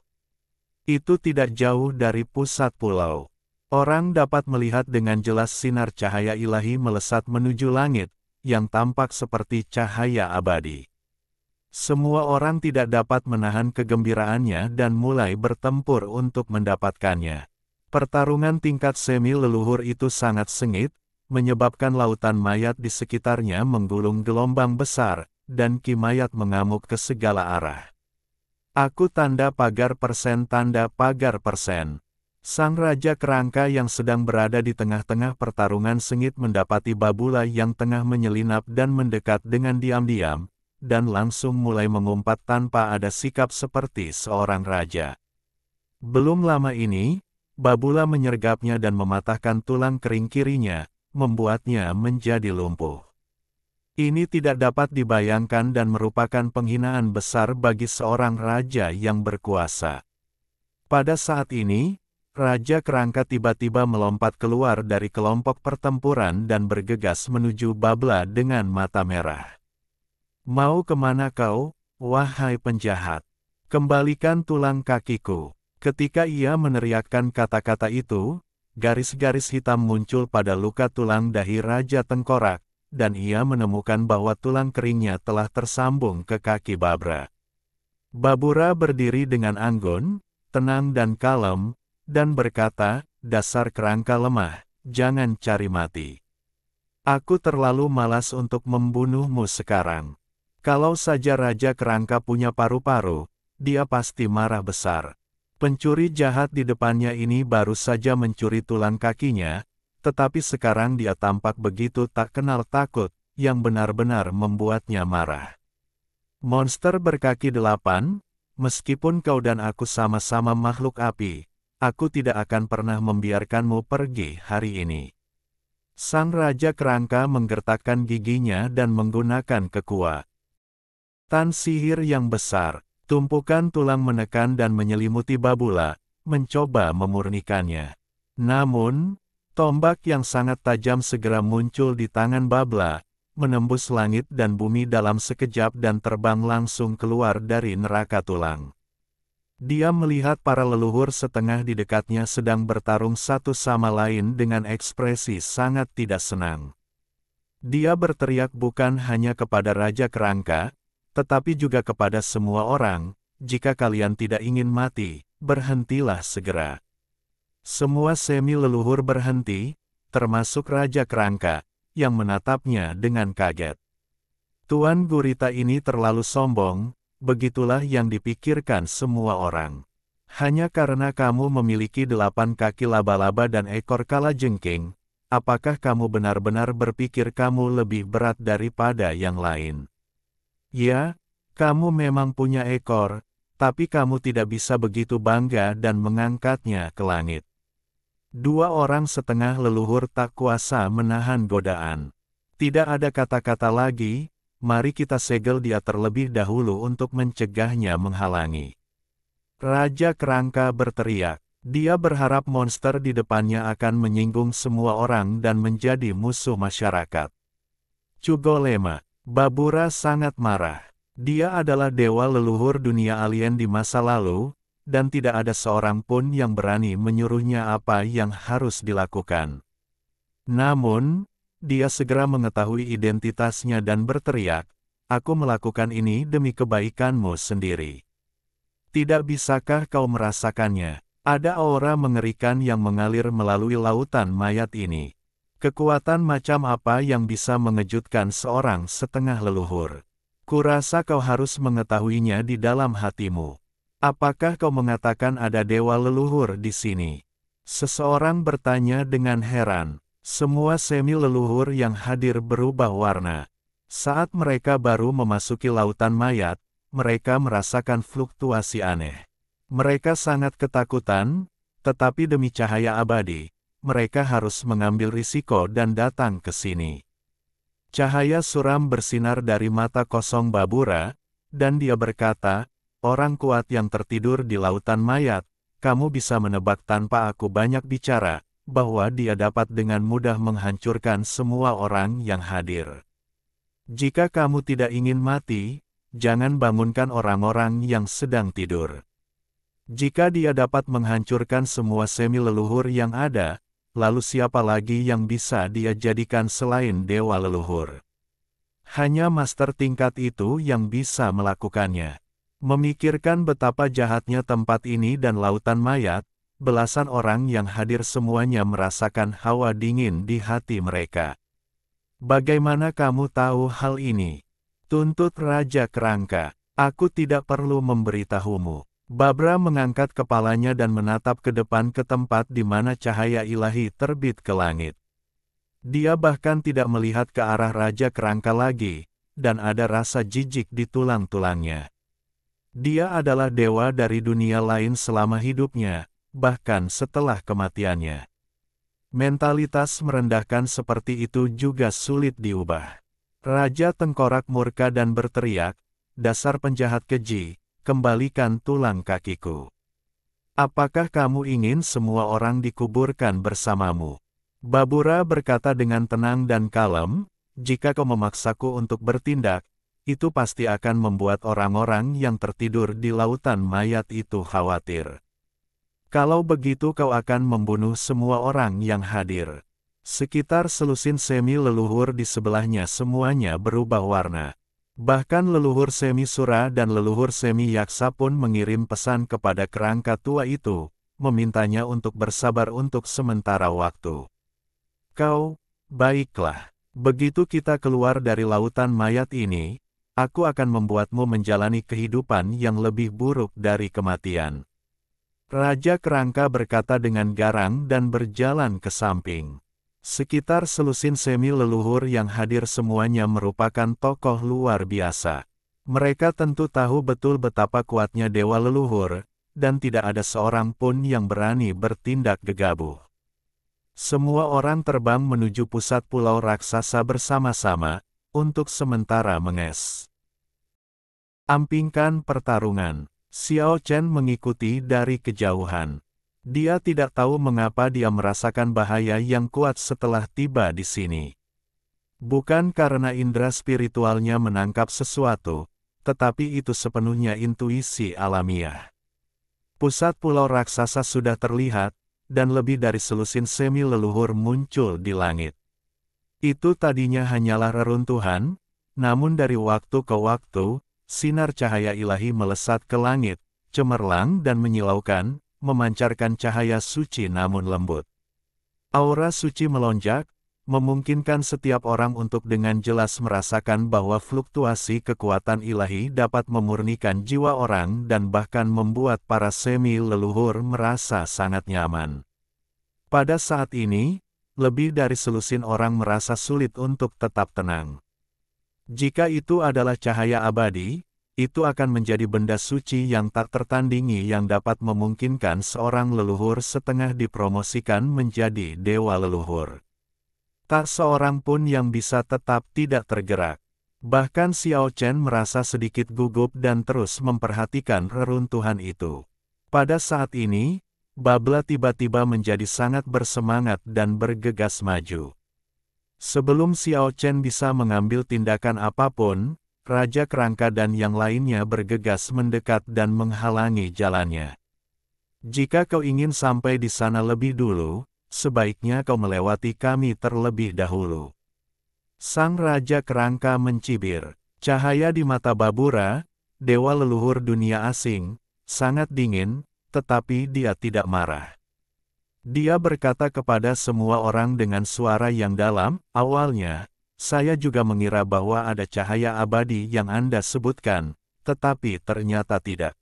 Itu tidak jauh dari pusat pulau. Orang dapat melihat dengan jelas sinar cahaya ilahi melesat menuju langit, yang tampak seperti cahaya abadi. Semua orang tidak dapat menahan kegembiraannya dan mulai bertempur untuk mendapatkannya. Pertarungan tingkat semi leluhur itu sangat sengit, menyebabkan lautan mayat di sekitarnya menggulung gelombang besar, dan Ki mayat mengamuk ke segala arah. Aku tanda pagar persen tanda pagar persen. Sang Raja Kerangka yang sedang berada di tengah-tengah pertarungan sengit mendapati Babula yang tengah menyelinap dan mendekat dengan diam-diam, dan langsung mulai mengumpat tanpa ada sikap seperti seorang raja. Belum lama ini, Babula menyergapnya dan mematahkan tulang kering kirinya, membuatnya menjadi lumpuh. Ini tidak dapat dibayangkan dan merupakan penghinaan besar bagi seorang raja yang berkuasa. Pada saat ini, Raja Kerangka tiba-tiba melompat keluar dari kelompok pertempuran dan bergegas menuju Babla dengan mata merah. Mau kemana kau, wahai penjahat? Kembalikan tulang kakiku. Ketika ia meneriakkan kata-kata itu, garis-garis hitam muncul pada luka tulang dahi Raja Tengkorak, dan ia menemukan bahwa tulang keringnya telah tersambung ke kaki Babra. Babura berdiri dengan anggun, tenang dan kalem, dan berkata, "Dasar kerangka lemah, jangan cari mati. Aku terlalu malas untuk membunuhmu sekarang. Kalau saja Raja Kerangka punya paru-paru, dia pasti marah besar. Pencuri jahat di depannya ini baru saja mencuri tulang kakinya, tetapi sekarang dia tampak begitu tak kenal takut, yang benar-benar membuatnya marah. Monster berkaki 8, meskipun kau dan aku sama-sama makhluk api, aku tidak akan pernah membiarkanmu pergi hari ini." Sang Raja Kerangka menggertakkan giginya dan menggunakan kekuatan sihir yang besar, tumpukan tulang menekan dan menyelimuti Babula, mencoba memurnikannya. Namun, tombak yang sangat tajam segera muncul di tangan Babla, menembus langit dan bumi dalam sekejap dan terbang langsung keluar dari neraka tulang. Dia melihat para leluhur setengah di dekatnya sedang bertarung satu sama lain dengan ekspresi sangat tidak senang. Dia berteriak bukan hanya kepada Raja Kerangka, tetapi juga kepada semua orang, "Jika kalian tidak ingin mati, berhentilah segera." Semua semi leluhur berhenti, termasuk Raja Kerangka, yang menatapnya dengan kaget. Tuan gurita ini terlalu sombong, begitulah yang dipikirkan semua orang. Hanya karena kamu memiliki 8 kaki laba-laba dan ekor kalajengking, apakah kamu benar-benar berpikir kamu lebih berat daripada yang lain? Ya, kamu memang punya ekor, tapi kamu tidak bisa begitu bangga dan mengangkatnya ke langit. Dua orang setengah leluhur tak kuasa menahan godaan. Tidak ada kata-kata lagi, mari kita segel dia terlebih dahulu untuk mencegahnya menghalangi. Raja Kerangka berteriak. Dia berharap monster di depannya akan menyinggung semua orang dan menjadi musuh masyarakat. Cugolema. Babura sangat marah. Dia adalah dewa leluhur dunia alien di masa lalu, dan tidak ada seorang pun yang berani menyuruhnya apa yang harus dilakukan. Namun, dia segera mengetahui identitasnya dan berteriak, "Aku melakukan ini demi kebaikanmu sendiri. Tidak bisakah kau merasakannya? Ada aura mengerikan yang mengalir melalui lautan mayat ini. Kekuatan macam apa yang bisa mengejutkan seorang setengah leluhur? Kurasa kau harus mengetahuinya di dalam hatimu. Apakah kau mengatakan ada dewa leluhur di sini?" Seseorang bertanya dengan heran. Semua semi leluhur yang hadir berubah warna. Saat mereka baru memasuki lautan mayat, mereka merasakan fluktuasi aneh. Mereka sangat ketakutan, tetapi demi cahaya abadi, mereka harus mengambil risiko dan datang ke sini. Cahaya suram bersinar dari mata kosong Babura, Dan dia berkata, orang kuat yang tertidur di lautan mayat, kamu bisa menebak tanpa aku banyak bicara, bahwa dia dapat dengan mudah menghancurkan semua orang yang hadir. Jika kamu tidak ingin mati, jangan bangunkan orang-orang yang sedang tidur. Jika dia dapat menghancurkan semua semi leluhur yang ada, lalu siapa lagi yang bisa dia jadikan selain dewa leluhur? Hanya master tingkat itu yang bisa melakukannya. Memikirkan betapa jahatnya tempat ini dan lautan mayat, belasan orang yang hadir semuanya merasakan hawa dingin di hati mereka. Bagaimana kamu tahu hal ini? Tuntut Raja Kerangka. Aku tidak perlu memberitahumu. Babra mengangkat kepalanya dan menatap ke depan ke tempat di mana cahaya ilahi terbit ke langit. Dia bahkan tidak melihat ke arah Raja Kerangka lagi, dan ada rasa jijik di tulang-tulangnya. Dia adalah dewa dari dunia lain selama hidupnya, bahkan setelah kematiannya. Mentalitas merendahkan seperti itu juga sulit diubah. Raja Tengkorak murka dan berteriak, dasar penjahat keji, kembalikan tulang kakiku. Apakah kamu ingin semua orang dikuburkan bersamamu? Babura berkata dengan tenang dan kalem, jika kau memaksaku untuk bertindak, itu pasti akan membuat orang-orang yang tertidur di lautan mayat itu khawatir. Kalau begitu kau akan membunuh semua orang yang hadir. Sekitar selusin semi leluhur di sebelahnya semuanya berubah warna. Bahkan leluhur semi sura dan leluhur semi yaksa pun mengirim pesan kepada kerangka tua itu, memintanya untuk bersabar untuk sementara waktu. Kau, baiklah, begitu kita keluar dari lautan mayat ini, aku akan membuatmu menjalani kehidupan yang lebih buruk dari kematian. Raja Kerangka berkata dengan garang dan berjalan ke samping. Sekitar selusin semi leluhur yang hadir semuanya merupakan tokoh luar biasa. Mereka tentu tahu betul betapa kuatnya dewa leluhur, dan tidak ada seorang pun yang berani bertindak gegabah. Semua orang terbang menuju pusat pulau raksasa bersama-sama, untuk sementara menges. Ampingkan pertarungan. Xiao Chen mengikuti dari kejauhan. Dia tidak tahu mengapa dia merasakan bahaya yang kuat setelah tiba di sini. Bukan karena indera spiritualnya menangkap sesuatu, tetapi itu sepenuhnya intuisi alamiah. Pusat pulau raksasa sudah terlihat, dan lebih dari selusin semi leluhur muncul di langit. Itu tadinya hanyalah reruntuhan, namun dari waktu ke waktu, sinar cahaya ilahi melesat ke langit, cemerlang dan menyilaukan, memancarkan cahaya suci namun lembut. Aura suci melonjak, memungkinkan setiap orang untuk dengan jelas merasakan bahwa fluktuasi kekuatan ilahi dapat memurnikan jiwa orang dan bahkan membuat para semi leluhur merasa sangat nyaman. Pada saat ini, lebih dari selusin orang merasa sulit untuk tetap tenang. Jika itu adalah cahaya abadi, itu akan menjadi benda suci yang tak tertandingi yang dapat memungkinkan seorang leluhur setengah dipromosikan menjadi dewa leluhur. Tak seorang pun yang bisa tetap tidak tergerak. Bahkan Xiao Chen merasa sedikit gugup dan terus memperhatikan reruntuhan itu. Pada saat ini, Babla tiba-tiba menjadi sangat bersemangat dan bergegas maju. Sebelum Xiao Chen bisa mengambil tindakan apapun, Raja Kerangka dan yang lainnya bergegas mendekat dan menghalangi jalannya. Jika kau ingin sampai di sana lebih dulu, sebaiknya kau melewati kami terlebih dahulu. Sang Raja Kerangka mencibir. Cahaya di mata Babura, dewa leluhur dunia asing, sangat dingin, tetapi dia tidak marah. Dia berkata kepada semua orang dengan suara yang dalam, awalnya, saya juga mengira bahwa ada cahaya abadi yang Anda sebutkan, tetapi ternyata tidak.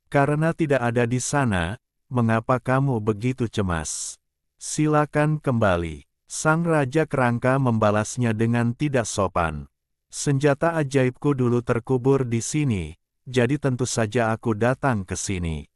Karena tidak ada di sana, mengapa kamu begitu cemas? Silakan kembali. Sang Raja Kerangka membalasnya dengan tidak sopan. Senjata ajaibku dulu terkubur di sini, jadi tentu saja aku datang ke sini.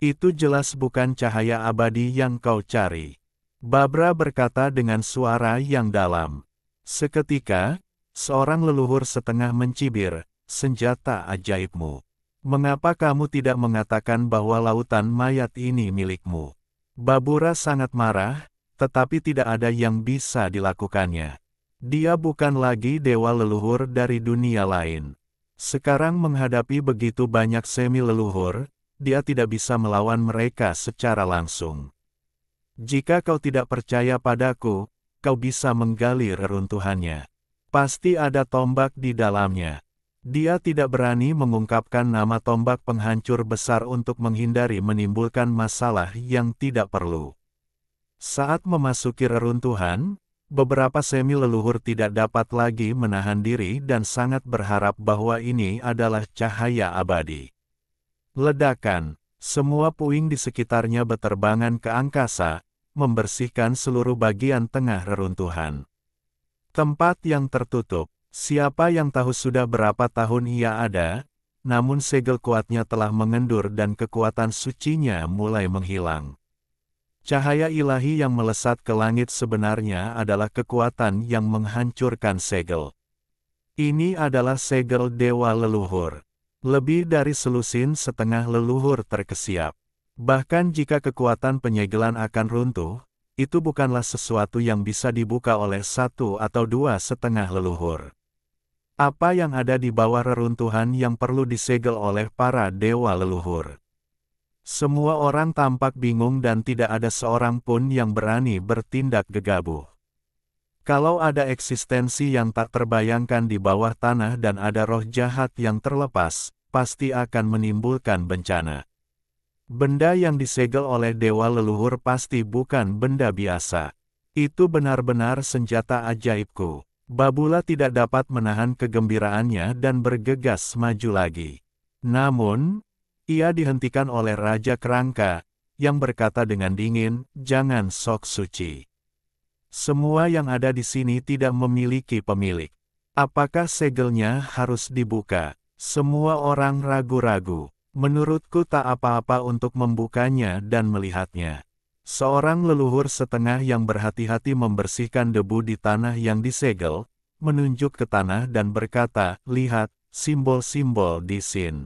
Itu jelas bukan cahaya abadi yang kau cari. Babra berkata dengan suara yang dalam. Seketika, seorang leluhur setengah mencibir, senjata ajaibmu. Mengapa kamu tidak mengatakan bahwa lautan mayat ini milikmu? Babura sangat marah, tetapi tidak ada yang bisa dilakukannya. Dia bukan lagi dewa leluhur dari dunia lain. Sekarang menghadapi begitu banyak semi-leluhur, dia tidak bisa melawan mereka secara langsung. Jika kau tidak percaya padaku, kau bisa menggali reruntuhannya. Pasti ada tombak di dalamnya. Dia tidak berani mengungkapkan nama tombak penghancur besar untuk menghindari menimbulkan masalah yang tidak perlu. Saat memasuki reruntuhan, beberapa semi-leluhur tidak dapat lagi menahan diri dan sangat berharap bahwa ini adalah cahaya abadi. Ledakan, semua puing di sekitarnya berterbangan ke angkasa, membersihkan seluruh bagian tengah reruntuhan. Tempat yang tertutup, siapa yang tahu sudah berapa tahun ia ada, namun segel kuatnya telah mengendur dan kekuatan sucinya mulai menghilang. Cahaya ilahi yang melesat ke langit sebenarnya adalah kekuatan yang menghancurkan segel. Ini adalah segel dewa leluhur. Lebih dari selusin setengah leluhur terkesiap. Bahkan jika kekuatan penyegelan akan runtuh, itu bukanlah sesuatu yang bisa dibuka oleh satu atau dua setengah leluhur. Apa yang ada di bawah reruntuhan yang perlu disegel oleh para dewa leluhur? Semua orang tampak bingung dan tidak ada seorang pun yang berani bertindak gegabah. Kalau ada eksistensi yang tak terbayangkan di bawah tanah dan ada roh jahat yang terlepas, pasti akan menimbulkan bencana. Benda yang disegel oleh dewa leluhur pasti bukan benda biasa. Itu benar-benar senjata ajaibku. Babula tidak dapat menahan kegembiraannya dan bergegas maju lagi. Namun, ia dihentikan oleh Raja Kerangka, yang berkata dengan dingin, "Jangan sok suci. Semua yang ada di sini tidak memiliki pemilik. Apakah segelnya harus dibuka?" Semua orang ragu-ragu. Menurutku tak apa-apa untuk membukanya dan melihatnya. Seorang leluhur setengah yang berhati-hati membersihkan debu di tanah yang disegel, menunjuk ke tanah dan berkata, "Lihat, simbol-simbol di sini.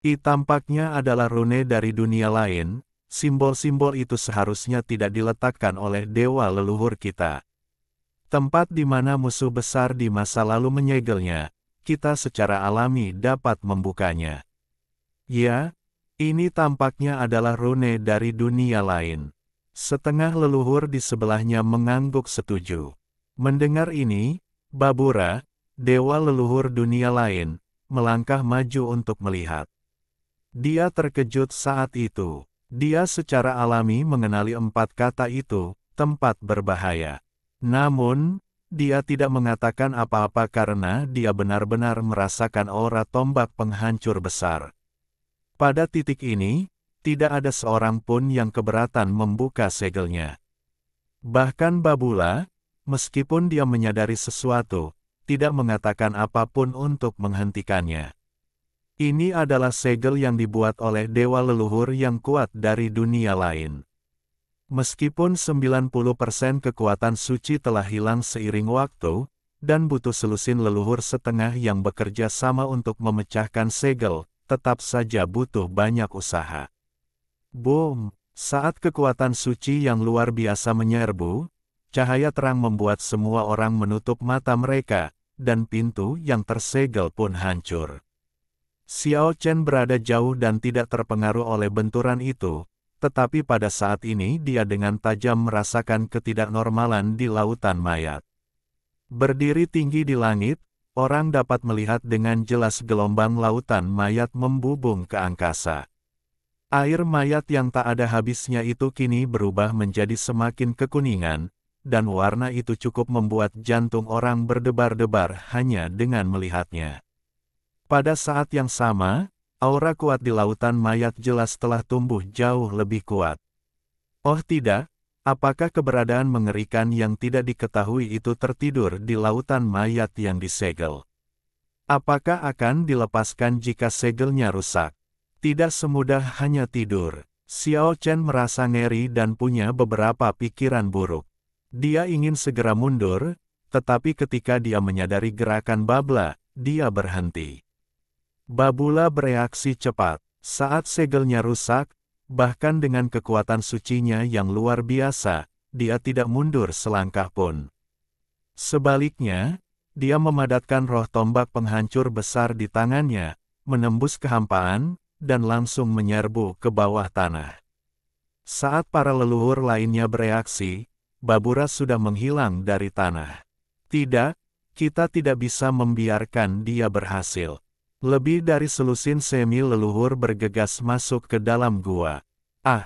Tampaknya adalah rune dari dunia lain. Simbol-simbol itu seharusnya tidak diletakkan oleh dewa leluhur kita. Tempat di mana musuh besar di masa lalu menyegelnya, kita secara alami dapat membukanya. Ya, ini tampaknya adalah rune dari dunia lain." Setengah leluhur di sebelahnya mengangguk setuju. Mendengar ini, Babura, dewa leluhur dunia lain, melangkah maju untuk melihat. Dia terkejut saat itu. Dia secara alami mengenali 4 kata itu, tempat berbahaya. Namun, dia tidak mengatakan apa-apa karena dia benar-benar merasakan aura tombak penghancur besar. Pada titik ini, tidak ada seorang pun yang keberatan membuka segelnya. Bahkan Babula, meskipun dia menyadari sesuatu, tidak mengatakan apapun untuk menghentikannya. Ini adalah segel yang dibuat oleh dewa leluhur yang kuat dari dunia lain. Meskipun 90% kekuatan suci telah hilang seiring waktu, dan butuh selusin leluhur setengah yang bekerja sama untuk memecahkan segel, tetap saja butuh banyak usaha. Boom! Saat kekuatan suci yang luar biasa menyerbu, cahaya terang membuat semua orang menutup mata mereka, dan pintu yang tersegel pun hancur. Xiao Chen berada jauh dan tidak terpengaruh oleh benturan itu, tetapi pada saat ini dia dengan tajam merasakan ketidaknormalan di lautan mayat. Berdiri tinggi di langit, orang dapat melihat dengan jelas gelombang lautan mayat membubung ke angkasa. Air mayat yang tak ada habisnya itu kini berubah menjadi semakin kekuningan, dan warna itu cukup membuat jantung orang berdebar-debar hanya dengan melihatnya. Pada saat yang sama, aura kuat di lautan mayat jelas telah tumbuh jauh lebih kuat. Oh tidak, apakah keberadaan mengerikan yang tidak diketahui itu tertidur di lautan mayat yang disegel? Apakah akan dilepaskan jika segelnya rusak? Tidak semudah hanya tidur. Xiao Chen merasa ngeri dan punya beberapa pikiran buruk. Dia ingin segera mundur, tetapi ketika dia menyadari gerakan Babla, dia berhenti. Babula bereaksi cepat. Saat segelnya rusak, bahkan dengan kekuatan sucinya yang luar biasa, dia tidak mundur selangkah pun. Sebaliknya, dia memadatkan roh tombak penghancur besar di tangannya, menembus kehampaan, dan langsung menyerbu ke bawah tanah. Saat para leluhur lainnya bereaksi, Babura sudah menghilang dari tanah. Tidak, kita tidak bisa membiarkan dia berhasil. Lebih dari selusin semi leluhur bergegas masuk ke dalam gua. Ah!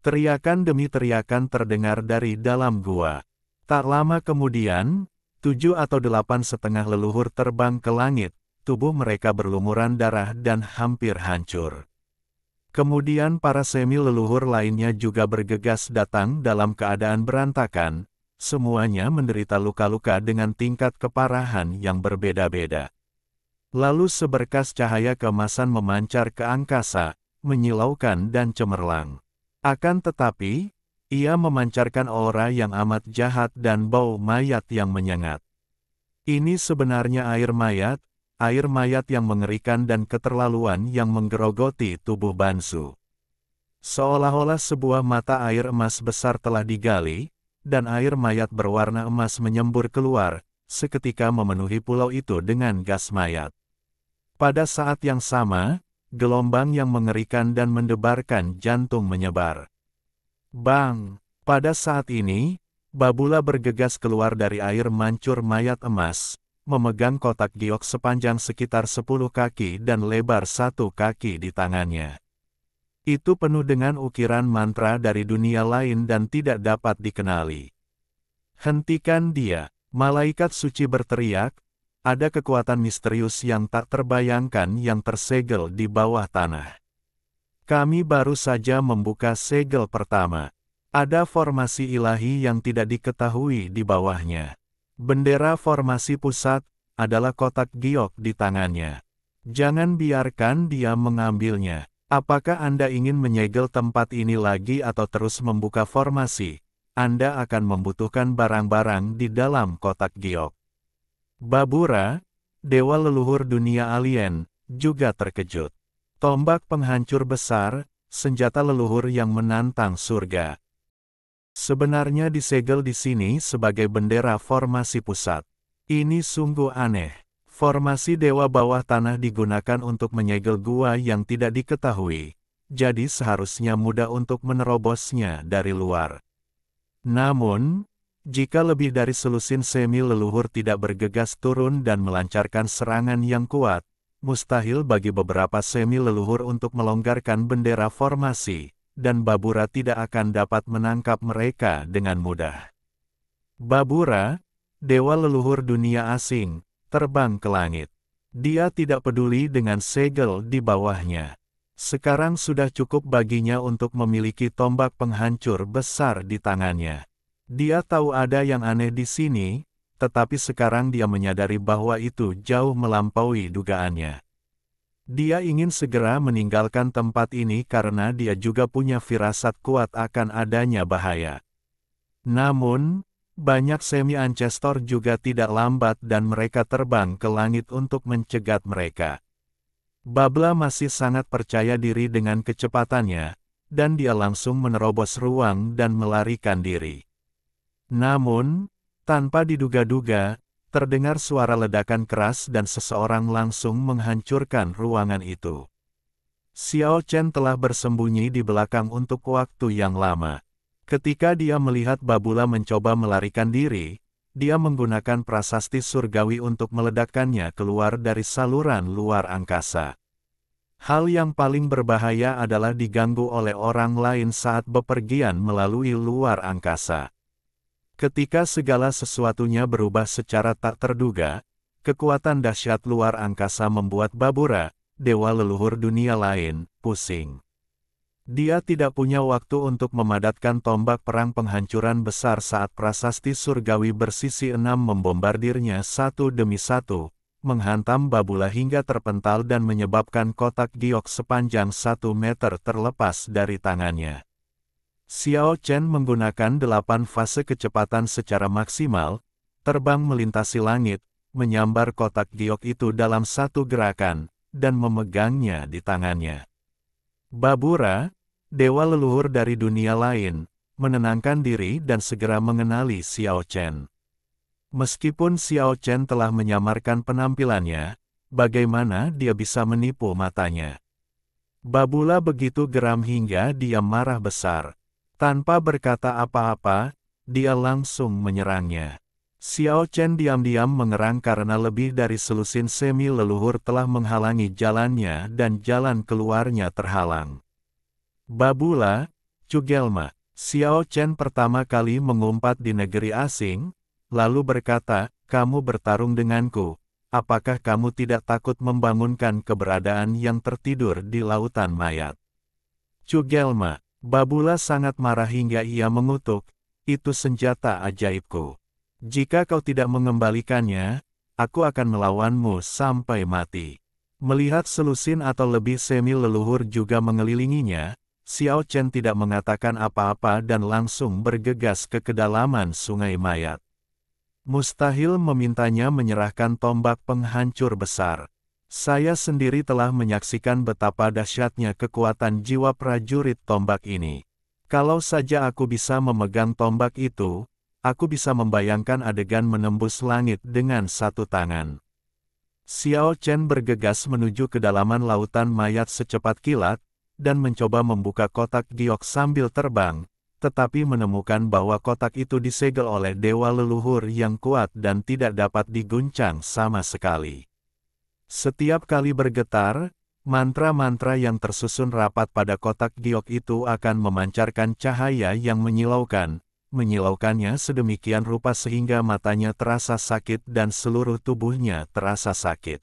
Teriakan demi teriakan terdengar dari dalam gua. Tak lama kemudian, 7 atau 8 setengah leluhur terbang ke langit, tubuh mereka berlumuran darah dan hampir hancur. Kemudian para semi leluhur lainnya juga bergegas datang dalam keadaan berantakan, semuanya menderita luka-luka dengan tingkat keparahan yang berbeda-beda. Lalu seberkas cahaya keemasan memancar ke angkasa, menyilaukan dan cemerlang. Akan tetapi, ia memancarkan aura yang amat jahat dan bau mayat yang menyengat. Ini sebenarnya air mayat yang mengerikan dan keterlaluan yang menggerogoti tubuh Bansu. Seolah-olah sebuah mata air emas besar telah digali, dan air mayat berwarna emas menyembur keluar, seketika memenuhi pulau itu dengan gas mayat. Pada saat yang sama, gelombang yang mengerikan dan mendebarkan jantung menyebar. Bang! Pada saat ini, Babula bergegas keluar dari air mancur mayat emas, memegang kotak giok sepanjang sekitar 10 kaki dan lebar 1 kaki di tangannya. Itu penuh dengan ukiran mantra dari dunia lain dan tidak dapat dikenali. Hentikan dia! Malaikat suci berteriak. Ada kekuatan misterius yang tak terbayangkan yang tersegel di bawah tanah. Kami baru saja membuka segel pertama. Ada formasi ilahi yang tidak diketahui di bawahnya. Bendera formasi pusat adalah kotak giok di tangannya. Jangan biarkan dia mengambilnya. Apakah Anda ingin menyegel tempat ini lagi atau terus membuka formasi? Anda akan membutuhkan barang-barang di dalam kotak giok. Babura, dewa leluhur dunia alien, juga terkejut. Tombak penghancur besar, senjata leluhur yang menantang surga. Sebenarnya disegel di sini sebagai bendera formasi pusat. Ini sungguh aneh. Formasi dewa bawah tanah digunakan untuk menyegel gua yang tidak diketahui, jadi seharusnya mudah untuk menerobosnya dari luar. Namun, jika lebih dari selusin semi leluhur tidak bergegas turun dan melancarkan serangan yang kuat, mustahil bagi beberapa semi leluhur untuk melonggarkan bendera formasi, dan Babura tidak akan dapat menangkap mereka dengan mudah. Babura, dewa leluhur dunia asing, terbang ke langit. Dia tidak peduli dengan segel di bawahnya. Sekarang sudah cukup baginya untuk memiliki tombak penghancur besar di tangannya. Dia tahu ada yang aneh di sini, tetapi sekarang dia menyadari bahwa itu jauh melampaui dugaannya. Dia ingin segera meninggalkan tempat ini karena dia juga punya firasat kuat akan adanya bahaya. Namun, banyak semi-ancestor juga tidak lambat dan mereka terbang ke langit untuk mencegat mereka. Babla masih sangat percaya diri dengan kecepatannya, dan dia langsung menerobos ruang dan melarikan diri. Namun, tanpa diduga-duga, terdengar suara ledakan keras dan seseorang langsung menghancurkan ruangan itu. Xiao Chen telah bersembunyi di belakang untuk waktu yang lama. Ketika dia melihat Babula mencoba melarikan diri, dia menggunakan prasasti surgawi untuk meledakkannya keluar dari saluran luar angkasa. Hal yang paling berbahaya adalah diganggu oleh orang lain saat bepergian melalui luar angkasa. Ketika segala sesuatunya berubah secara tak terduga, kekuatan dahsyat luar angkasa membuat Babura, dewa leluhur dunia lain, pusing. Dia tidak punya waktu untuk memadatkan tombak perang penghancuran besar saat prasasti surgawi bersisi 6 membombardirnya satu demi satu, menghantam Babula hingga terpental dan menyebabkan kotak giok sepanjang 1 meter terlepas dari tangannya. Xiao Chen menggunakan 8 fase kecepatan secara maksimal, terbang melintasi langit, menyambar kotak giok itu dalam satu gerakan, dan memegangnya di tangannya. Babura, dewa leluhur dari dunia lain, menenangkan diri dan segera mengenali Xiao Chen. Meskipun Xiao Chen telah menyamarkan penampilannya, bagaimana dia bisa menipu matanya? Babula begitu geram hingga dia marah besar. Tanpa berkata apa-apa, dia langsung menyerangnya. Xiao Chen diam-diam mengerang karena lebih dari selusin semi leluhur telah menghalangi jalannya dan jalan keluarnya terhalang. Babula, Cugelma, Xiao Chen pertama kali mengumpat di negeri asing, lalu berkata, "Kamu bertarung denganku. Apakah kamu tidak takut membangunkan keberadaan yang tertidur di lautan mayat?" Cugelma, Babula sangat marah hingga ia mengutuk, "Itu senjata ajaibku. Jika kau tidak mengembalikannya, aku akan melawanmu sampai mati." Melihat selusin atau lebih semi leluhur juga mengelilinginya, Xiao Chen tidak mengatakan apa-apa dan langsung bergegas ke kedalaman sungai mayat. Mustahil memintanya menyerahkan tombak penghancur besar. Saya sendiri telah menyaksikan betapa dahsyatnya kekuatan jiwa prajurit tombak ini. Kalau saja aku bisa memegang tombak itu, aku bisa membayangkan adegan menembus langit dengan satu tangan. Xiao Chen bergegas menuju kedalaman lautan mayat secepat kilat, dan mencoba membuka kotak giok sambil terbang, tetapi menemukan bahwa kotak itu disegel oleh dewa leluhur yang kuat dan tidak dapat diguncang sama sekali. Setiap kali bergetar, mantra-mantra yang tersusun rapat pada kotak giok itu akan memancarkan cahaya yang menyilaukannya sedemikian rupa sehingga matanya terasa sakit dan seluruh tubuhnya terasa sakit.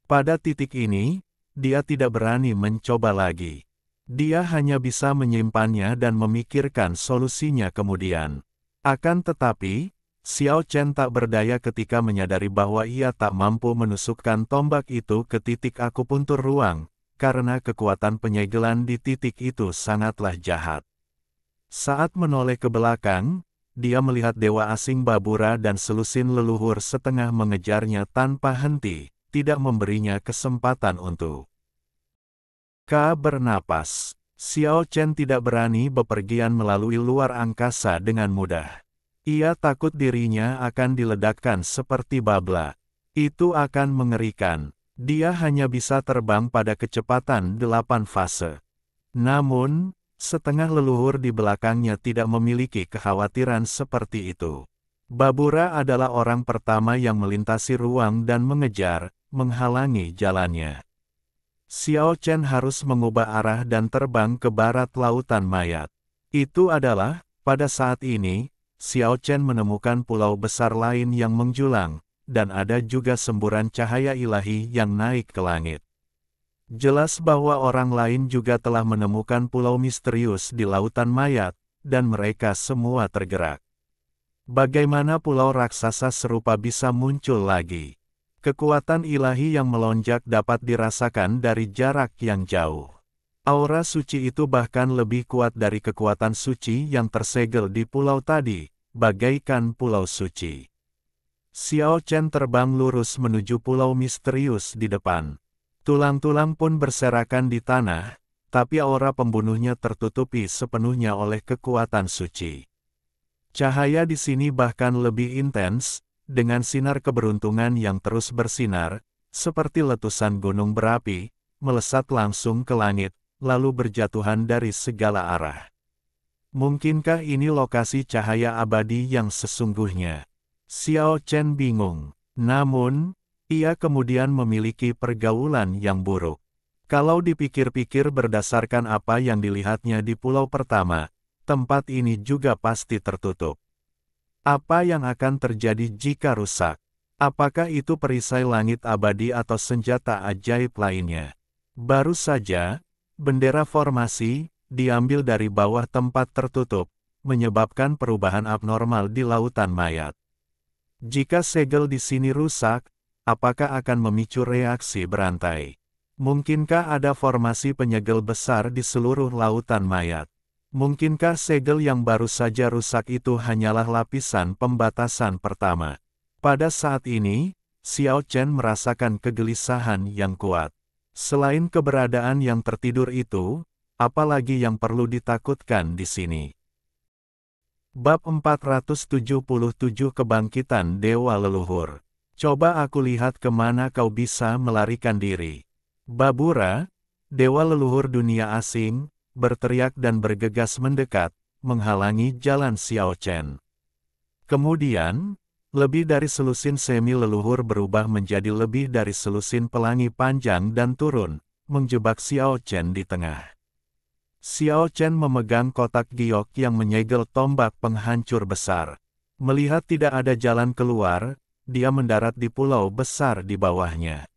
Pada titik ini, dia tidak berani mencoba lagi. Dia hanya bisa menyimpannya dan memikirkan solusinya kemudian. Akan tetapi, Xiao Chen tak berdaya ketika menyadari bahwa ia tak mampu menusukkan tombak itu ke titik akupuntur ruang, karena kekuatan penyegelan di titik itu sangatlah jahat. Saat menoleh ke belakang, dia melihat dewa asing Babura dan selusin leluhur setengah mengejarnya tanpa henti, tidak memberinya kesempatan untuk bernapas. Xiao Chen tidak berani bepergian melalui luar angkasa dengan mudah. Ia takut dirinya akan diledakkan seperti Babla. Itu akan mengerikan. Dia hanya bisa terbang pada kecepatan 8 fase. Namun, setengah leluhur di belakangnya tidak memiliki kekhawatiran seperti itu. Babura adalah orang pertama yang melintasi ruang dan menghalangi jalannya. Xiao Chen harus mengubah arah dan terbang ke barat lautan mayat. Itu adalah, pada saat ini, Xiao Chen menemukan pulau besar lain yang menjulang, dan ada juga semburan cahaya ilahi yang naik ke langit. Jelas bahwa orang lain juga telah menemukan pulau misterius di lautan mayat, dan mereka semua tergerak. Bagaimana pulau raksasa serupa bisa muncul lagi? Kekuatan ilahi yang melonjak dapat dirasakan dari jarak yang jauh. Aura suci itu bahkan lebih kuat dari kekuatan suci yang tersegel di pulau tadi, bagaikan pulau suci. Xiao Chen terbang lurus menuju pulau misterius di depan. Tulang-tulang pun berserakan di tanah, tapi aura pembunuhnya tertutupi sepenuhnya oleh kekuatan suci. Cahaya di sini bahkan lebih intens, dengan sinar keberuntungan yang terus bersinar, seperti letusan gunung berapi, melesat langsung ke langit, lalu berjatuhan dari segala arah. Mungkinkah ini lokasi cahaya abadi yang sesungguhnya? Xiao Chen bingung. Namun, ia kemudian memiliki pergaulan yang buruk. Kalau dipikir-pikir berdasarkan apa yang dilihatnya di pulau pertama, tempat ini juga pasti tertutup. Apa yang akan terjadi jika rusak? Apakah itu perisai langit abadi atau senjata ajaib lainnya? Baru saja, bendera formasi, diambil dari bawah tempat tertutup, menyebabkan perubahan abnormal di lautan mayat. Jika segel di sini rusak, apakah akan memicu reaksi berantai? Mungkinkah ada formasi penyegel besar di seluruh lautan mayat? Mungkinkah segel yang baru saja rusak itu hanyalah lapisan pembatasan pertama? Pada saat ini, Xiao Chen merasakan kegelisahan yang kuat. Selain keberadaan yang tertidur itu, apalagi yang perlu ditakutkan di sini? Bab 477 Kebangkitan Dewa Leluhur. Coba aku lihat kemana kau bisa melarikan diri. Babura, dewa leluhur dunia asing, berteriak dan bergegas mendekat, menghalangi jalan Xiao Chen. Kemudian, lebih dari selusin semi leluhur berubah menjadi lebih dari selusin pelangi panjang dan turun, menjebak Xiao Chen di tengah. Xiao Chen memegang kotak giok yang menyegel tombak penghancur besar. Melihat tidak ada jalan keluar, dia mendarat di pulau besar di bawahnya.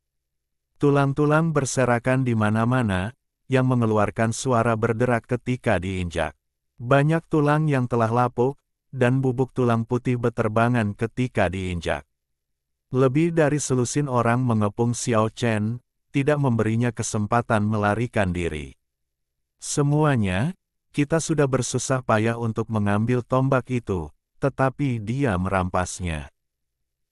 Tulang-tulang berserakan di mana-mana, yang mengeluarkan suara berderak ketika diinjak. Banyak tulang yang telah lapuk, dan bubuk tulang putih beterbangan ketika diinjak. Lebih dari selusin orang mengepung Xiao Chen, tidak memberinya kesempatan melarikan diri. Semuanya, kita sudah bersusah payah untuk mengambil tombak itu, tetapi dia merampasnya.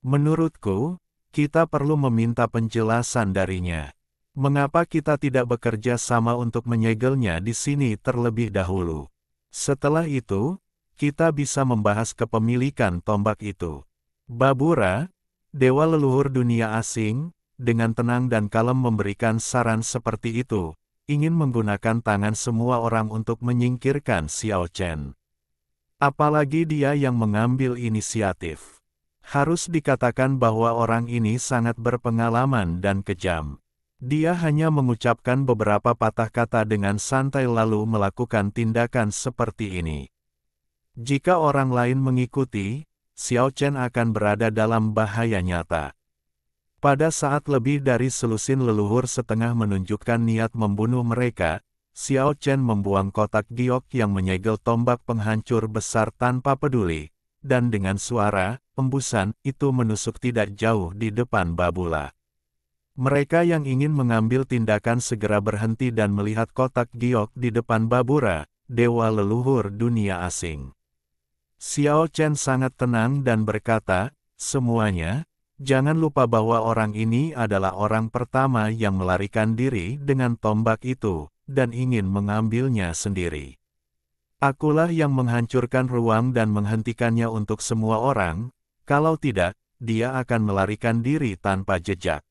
Menurutku, kita perlu meminta penjelasan darinya. Mengapa kita tidak bekerja sama untuk menyegelnya di sini terlebih dahulu? Setelah itu, kita bisa membahas kepemilikan tombak itu. Babura, dewa leluhur dunia asing, dengan tenang dan kalem memberikan saran seperti itu, ingin menggunakan tangan semua orang untuk menyingkirkan Xiao Chen. Apalagi dia yang mengambil inisiatif. Harus dikatakan bahwa orang ini sangat berpengalaman dan kejam. Dia hanya mengucapkan beberapa patah kata dengan santai lalu melakukan tindakan seperti ini. Jika orang lain mengikuti, Xiao Chen akan berada dalam bahaya nyata. Pada saat lebih dari selusin leluhur setengah menunjukkan niat membunuh mereka, Xiao Chen membuang kotak giok yang menyegel tombak penghancur besar tanpa peduli, dan dengan suara, embusan, itu menusuk tidak jauh di depan Babula. Mereka yang ingin mengambil tindakan segera berhenti dan melihat kotak giok di depan Babura, dewa leluhur dunia asing. Xiao Chen sangat tenang dan berkata, semuanya, jangan lupa bahwa orang ini adalah orang pertama yang melarikan diri dengan tombak itu, dan ingin mengambilnya sendiri. Akulah yang menghancurkan ruang dan menghentikannya untuk semua orang, kalau tidak, dia akan melarikan diri tanpa jejak.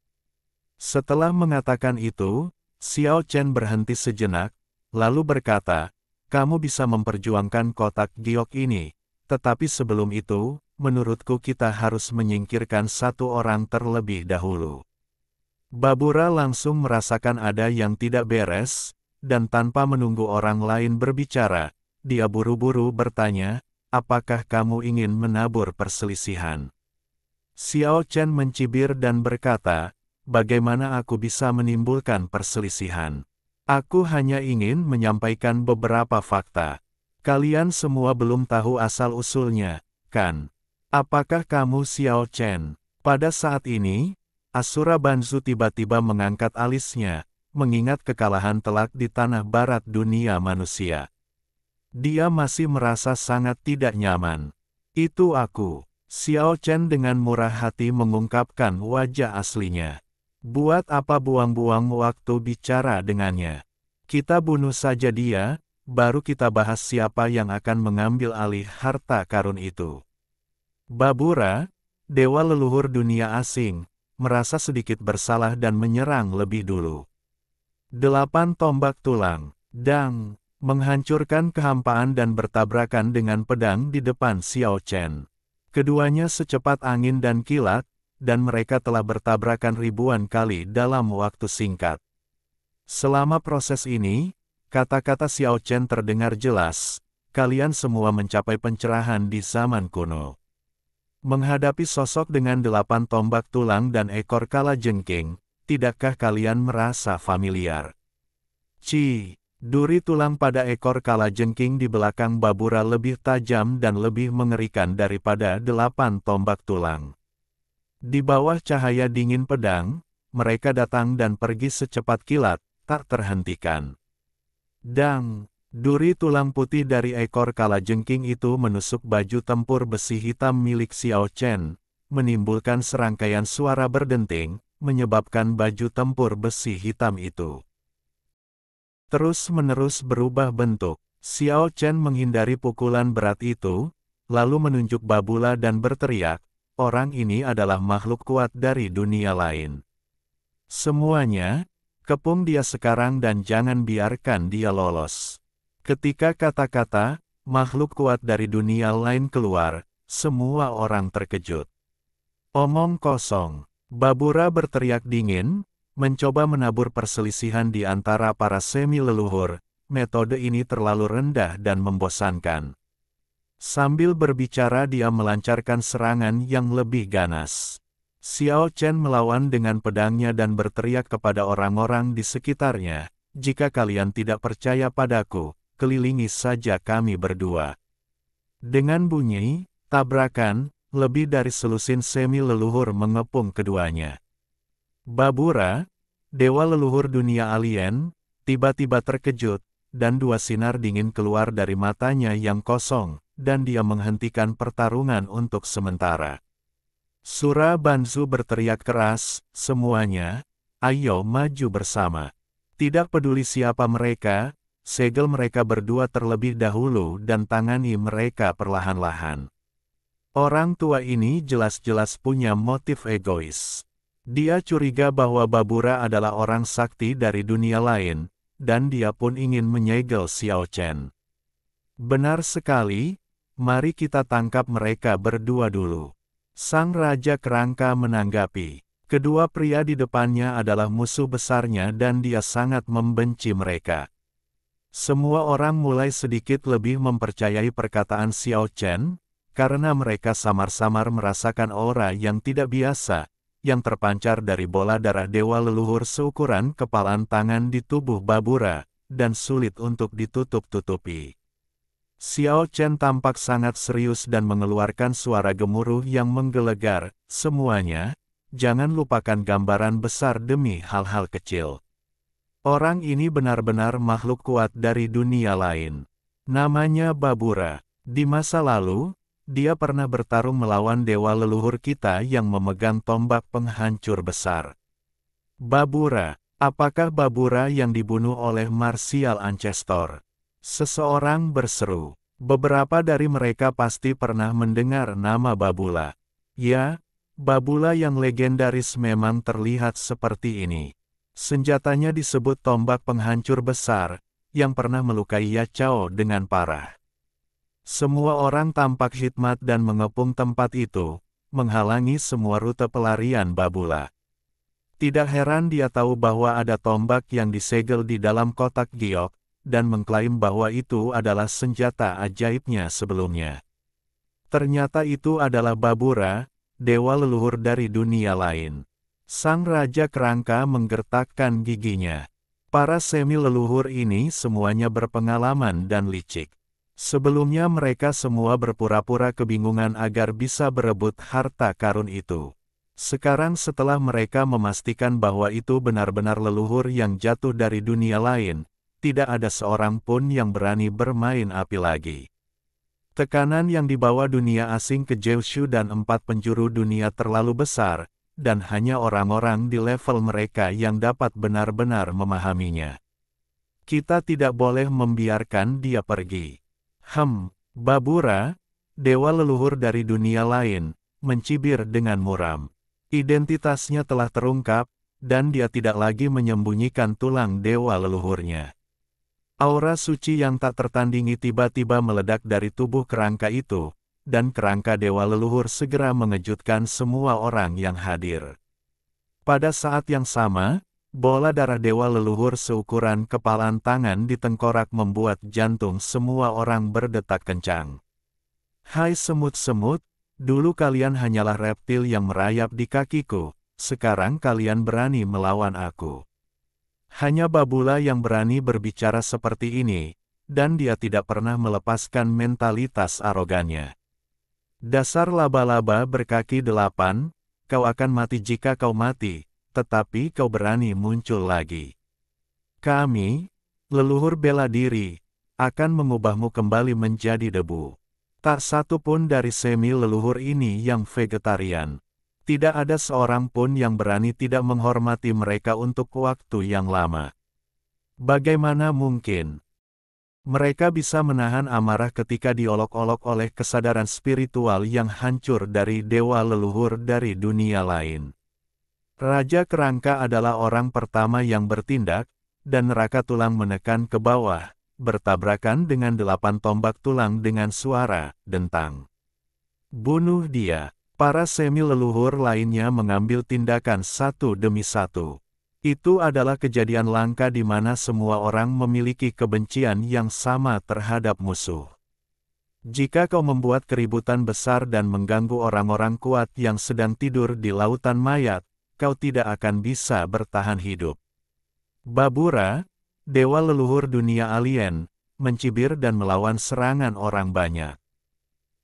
Setelah mengatakan itu, Xiao Chen berhenti sejenak, lalu berkata, kamu bisa memperjuangkan kotak giok ini, tetapi sebelum itu, menurutku kita harus menyingkirkan satu orang terlebih dahulu. Babura langsung merasakan ada yang tidak beres, dan tanpa menunggu orang lain berbicara, dia buru-buru bertanya, apakah kamu ingin menabur perselisihan? Xiao Chen mencibir dan berkata, bagaimana aku bisa menimbulkan perselisihan? Aku hanya ingin menyampaikan beberapa fakta. Kalian semua belum tahu asal-usulnya, kan? Apakah kamu Xiao Chen? Pada saat ini, Asura Banzu tiba-tiba mengangkat alisnya, mengingat kekalahan telak di tanah barat dunia manusia. Dia masih merasa sangat tidak nyaman. Itu aku. Xiao Chen dengan murah hati mengungkapkan wajah aslinya. Buat apa buang-buang waktu bicara dengannya? Kita bunuh saja dia, baru kita bahas siapa yang akan mengambil alih harta karun itu. Babura, dewa leluhur dunia asing, merasa sedikit bersalah dan menyerang lebih dulu. 8 tombak tulang, dang, menghancurkan kehampaan dan bertabrakan dengan pedang di depan Xiao Chen. Keduanya secepat angin dan kilat, dan mereka telah bertabrakan ribuan kali dalam waktu singkat. Selama proses ini, kata-kata Xiao Chen terdengar jelas, kalian semua mencapai pencerahan di zaman kuno. Menghadapi sosok dengan 8 tombak tulang dan ekor kala jengking, tidakkah kalian merasa familiar? Duri tulang pada ekor kala jengking di belakang Babura lebih tajam dan lebih mengerikan daripada 8 tombak tulang. Di bawah cahaya dingin pedang, mereka datang dan pergi secepat kilat, tak terhentikan. Dang, duri tulang putih dari ekor kala jengking itu menusuk baju tempur besi hitam milik Xiao Chen, menimbulkan serangkaian suara berdenting, menyebabkan baju tempur besi hitam itu terus-menerus berubah bentuk. Xiao Chen menghindari pukulan berat itu, lalu menunjuk Babula dan berteriak, orang ini adalah makhluk kuat dari dunia lain. Semuanya, kepung dia sekarang dan jangan biarkan dia lolos. Ketika kata-kata, makhluk kuat dari dunia lain keluar, semua orang terkejut. Omong kosong. Babura berteriak dingin, mencoba menabur perselisihan di antara para semi-leluhur. Metode ini terlalu rendah dan membosankan. Sambil berbicara dia melancarkan serangan yang lebih ganas. Xiao Chen melawan dengan pedangnya dan berteriak kepada orang-orang di sekitarnya, jika kalian tidak percaya padaku, kelilingi saja kami berdua. Dengan bunyi, tabrakan, lebih dari selusin semi-leluhur mengepung keduanya. Babura, dewa leluhur dunia alien, tiba-tiba terkejut, dan dua sinar dingin keluar dari matanya yang kosong, dan dia menghentikan pertarungan untuk sementara. Sura Banzu berteriak keras, semuanya, ayo maju bersama. Tidak peduli siapa mereka, segel mereka berdua terlebih dahulu dan tangani mereka perlahan-lahan. Orang tua ini jelas-jelas punya motif egois. Dia curiga bahwa Babura adalah orang sakti dari dunia lain, dan dia pun ingin menyegel Xiao Chen. Benar sekali, mari kita tangkap mereka berdua dulu. Sang Raja Kerangka menanggapi. Kedua pria di depannya adalah musuh besarnya dan dia sangat membenci mereka. Semua orang mulai sedikit lebih mempercayai perkataan Xiao Chen, karena mereka samar-samar merasakan aura yang tidak biasa, yang terpancar dari bola darah dewa leluhur seukuran kepalan tangan di tubuh Babura, dan sulit untuk ditutup-tutupi. Xiao Chen tampak sangat serius dan mengeluarkan suara gemuruh yang menggelegar, semuanya, jangan lupakan gambaran besar demi hal-hal kecil. Orang ini benar-benar makhluk kuat dari dunia lain. Namanya Babura. Di masa lalu, dia pernah bertarung melawan dewa leluhur kita yang memegang tombak penghancur besar. Babura, apakah Babura yang dibunuh oleh Martial Ancestor? Seseorang berseru. Beberapa dari mereka pasti pernah mendengar nama Babula. Ya, Babula yang legendaris memang terlihat seperti ini. Senjatanya disebut tombak penghancur besar, yang pernah melukai Yachao dengan parah. Semua orang tampak hikmat dan mengepung tempat itu, menghalangi semua rute pelarian Babula. Tidak heran dia tahu bahwa ada tombak yang disegel di dalam kotak giok, dan mengklaim bahwa itu adalah senjata ajaibnya sebelumnya. Ternyata itu adalah Babura, dewa leluhur dari dunia lain. Sang Raja Kerangka menggertakkan giginya. Para semi-leluhur ini semuanya berpengalaman dan licik. Sebelumnya mereka semua berpura-pura kebingungan agar bisa berebut harta karun itu. Sekarang setelah mereka memastikan bahwa itu benar-benar leluhur yang jatuh dari dunia lain, tidak ada seorang pun yang berani bermain api lagi. Tekanan yang dibawa dunia asing ke Jiushu dan 4 penjuru dunia terlalu besar, dan hanya orang-orang di level mereka yang dapat benar-benar memahaminya. Kita tidak boleh membiarkan dia pergi. Babura, dewa leluhur dari dunia lain, mencibir dengan muram. Identitasnya telah terungkap, dan dia tidak lagi menyembunyikan tulang dewa leluhurnya. Aura suci yang tak tertandingi tiba-tiba meledak dari tubuh kerangka itu, dan kerangka dewa leluhur segera mengejutkan semua orang yang hadir. Pada saat yang sama, bola darah dewa leluhur seukuran kepalan tangan di tengkorak membuat jantung semua orang berdetak kencang. Hai semut-semut, dulu kalian hanyalah reptil yang merayap di kakiku, sekarang kalian berani melawan aku. Hanya Babula yang berani berbicara seperti ini, dan dia tidak pernah melepaskan mentalitas arogannya. Dasar laba-laba berkaki 8, kau akan mati jika kau mati, tetapi kau berani muncul lagi. Kami, leluhur bela diri, akan mengubahmu kembali menjadi debu. Tak satu pun dari semi-leluhur ini yang vegetarian. Tidak ada seorang pun yang berani tidak menghormati mereka untuk waktu yang lama. Bagaimana mungkin mereka bisa menahan amarah ketika diolok-olok oleh kesadaran spiritual yang hancur dari dewa leluhur dari dunia lain? Raja Kerangka adalah orang pertama yang bertindak, dan neraka tulang menekan ke bawah, bertabrakan dengan 8 tombak tulang dengan suara dentang. Bunuh dia. Para semi-leluhur lainnya mengambil tindakan satu demi satu. Itu adalah kejadian langka di mana semua orang memiliki kebencian yang sama terhadap musuh. Jika kau membuat keributan besar dan mengganggu orang-orang kuat yang sedang tidur di lautan mayat, kau tidak akan bisa bertahan hidup. Babura, dewa leluhur dunia alien, mencibir dan melawan serangan orang banyak.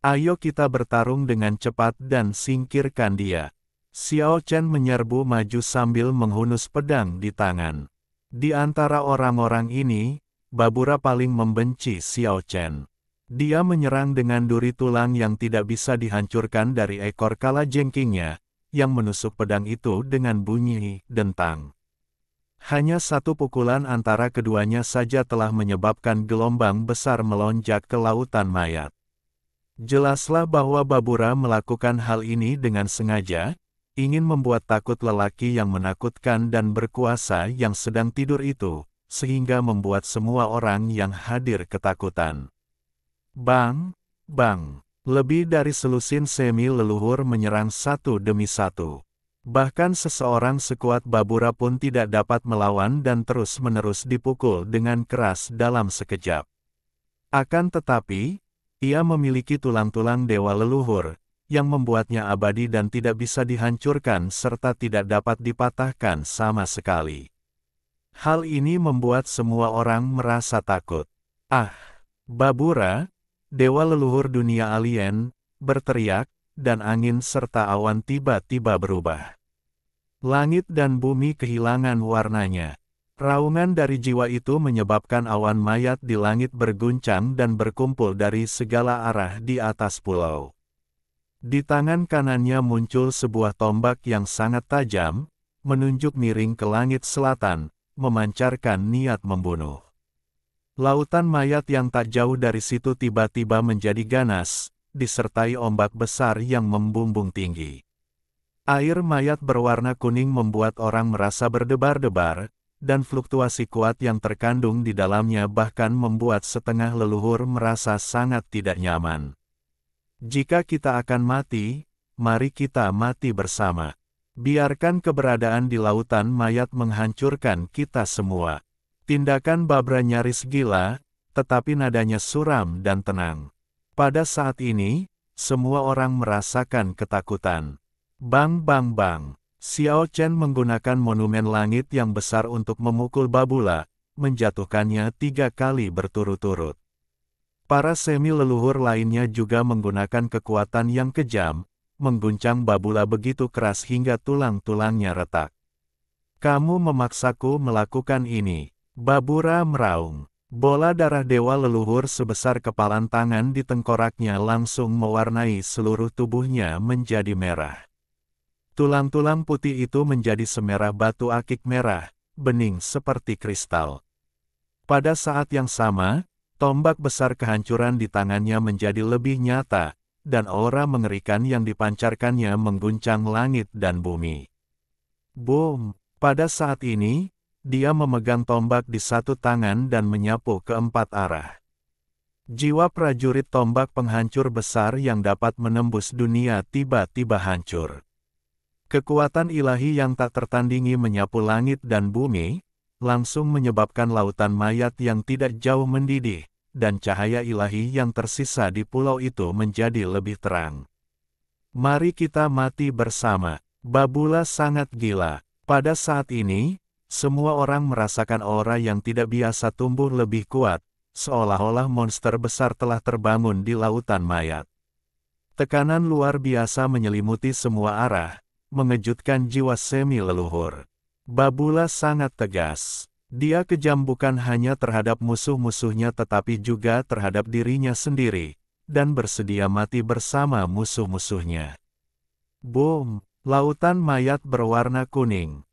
Ayo kita bertarung dengan cepat dan singkirkan dia. Xiao Chen menyerbu maju sambil menghunus pedang di tangan. Di antara orang-orang ini, Babura paling membenci Xiao Chen. Dia menyerang dengan duri tulang yang tidak bisa dihancurkan dari ekor kalajengkingnya, yang menusuk pedang itu dengan bunyi dentang. Hanya satu pukulan antara keduanya saja telah menyebabkan gelombang besar melonjak ke lautan mayat. Jelaslah bahwa Babura melakukan hal ini dengan sengaja, ingin membuat takut lelaki yang menakutkan dan berkuasa yang sedang tidur itu, sehingga membuat semua orang yang hadir ketakutan. Bang, bang, lebih dari selusin semi-leluhur menyerang satu demi satu. Bahkan seseorang sekuat Babura pun tidak dapat melawan dan terus-menerus dipukul dengan keras dalam sekejap. Akan tetapi, ia memiliki tulang-tulang dewa leluhur, yang membuatnya abadi dan tidak bisa dihancurkan serta tidak dapat dipatahkan sama sekali. Hal ini membuat semua orang merasa takut. Ah! Babura, dewa leluhur dunia alien, berteriak, dan angin serta awan tiba-tiba berubah. Langit dan bumi kehilangan warnanya. Raungan dari jiwa itu menyebabkan awan mayat di langit berguncang dan berkumpul dari segala arah di atas pulau. Di tangan kanannya muncul sebuah tombak yang sangat tajam, menunjuk miring ke langit selatan, memancarkan niat membunuh. Lautan mayat yang tak jauh dari situ tiba-tiba menjadi ganas, disertai ombak besar yang membumbung tinggi. Air mayat berwarna kuning membuat orang merasa berdebar-debar, dan fluktuasi kuat yang terkandung di dalamnya bahkan membuat setengah leluhur merasa sangat tidak nyaman. Jika kita akan mati, mari kita mati bersama. Biarkan keberadaan di lautan mayat menghancurkan kita semua. Tindakan Babura nyaris gila, tetapi nadanya suram dan tenang. Pada saat ini, semua orang merasakan ketakutan. Bang bang bang. Xiao Chen menggunakan monumen langit yang besar untuk memukul Babula, menjatuhkannya 3 kali berturut-turut. Para semi-leluhur lainnya juga menggunakan kekuatan yang kejam, mengguncang Babula begitu keras hingga tulang-tulangnya retak. Kamu memaksaku melakukan ini. Babura meraung. Bola darah dewa leluhur sebesar kepalan tangan di tengkoraknya langsung mewarnai seluruh tubuhnya menjadi merah. Tulang-tulang putih itu menjadi semerah batu akik merah, bening seperti kristal. Pada saat yang sama, tombak besar kehancuran di tangannya menjadi lebih nyata, dan aura mengerikan yang dipancarkannya mengguncang langit dan bumi. Boom! Pada saat ini, dia memegang tombak di satu tangan dan menyapu ke 4 arah. Jiwa prajurit tombak penghancur besar yang dapat menembus dunia tiba-tiba hancur. Kekuatan ilahi yang tak tertandingi menyapu langit dan bumi, langsung menyebabkan lautan mayat yang tidak jauh mendidih, dan cahaya ilahi yang tersisa di pulau itu menjadi lebih terang. Mari kita mati bersama. Babula sangat gila. Pada saat ini, semua orang merasakan aura yang tidak biasa tumbuh lebih kuat, seolah-olah monster besar telah terbangun di lautan mayat. Tekanan luar biasa menyelimuti semua arah, mengejutkan jiwa semi-leluhur. Babula sangat tegas. Dia kejam bukan hanya terhadap musuh-musuhnya tetapi juga terhadap dirinya sendiri, dan bersedia mati bersama musuh-musuhnya. Boom! Lautan mayat berwarna kuning.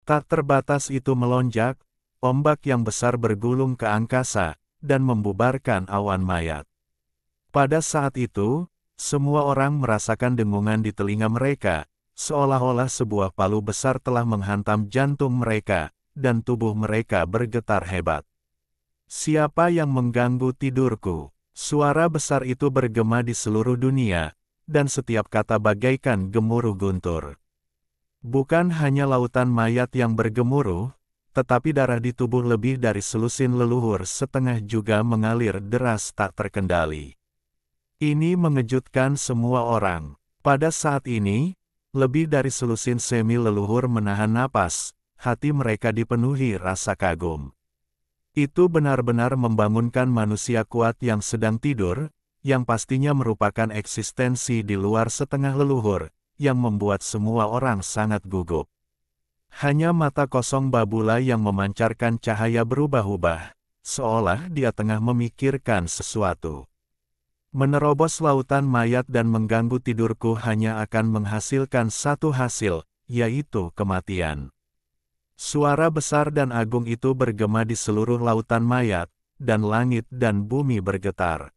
Tak terbatas itu melonjak, ombak yang besar bergulung ke angkasa, dan membubarkan awan mayat. Pada saat itu, semua orang merasakan dengungan di telinga mereka, seolah-olah sebuah palu besar telah menghantam jantung mereka, dan tubuh mereka bergetar hebat. Siapa yang mengganggu tidurku? Suara besar itu bergema di seluruh dunia, dan setiap kata bagaikan gemuruh guntur. Bukan hanya lautan mayat yang bergemuruh, tetapi darah di tubuh lebih dari selusin leluhur setengah juga mengalir deras tak terkendali. Ini mengejutkan semua orang. Pada saat ini, lebih dari selusin semi leluhur menahan napas, hati mereka dipenuhi rasa kagum. Itu benar-benar membangunkan manusia kuat yang sedang tidur, yang pastinya merupakan eksistensi di luar setengah leluhur, yang membuat semua orang sangat gugup. Hanya mata kosong Babula yang memancarkan cahaya berubah-ubah, seolah dia tengah memikirkan sesuatu. Menerobos lautan mayat dan mengganggu tidurku hanya akan menghasilkan satu hasil, yaitu kematian. Suara besar dan agung itu bergema di seluruh lautan mayat, dan langit dan bumi bergetar.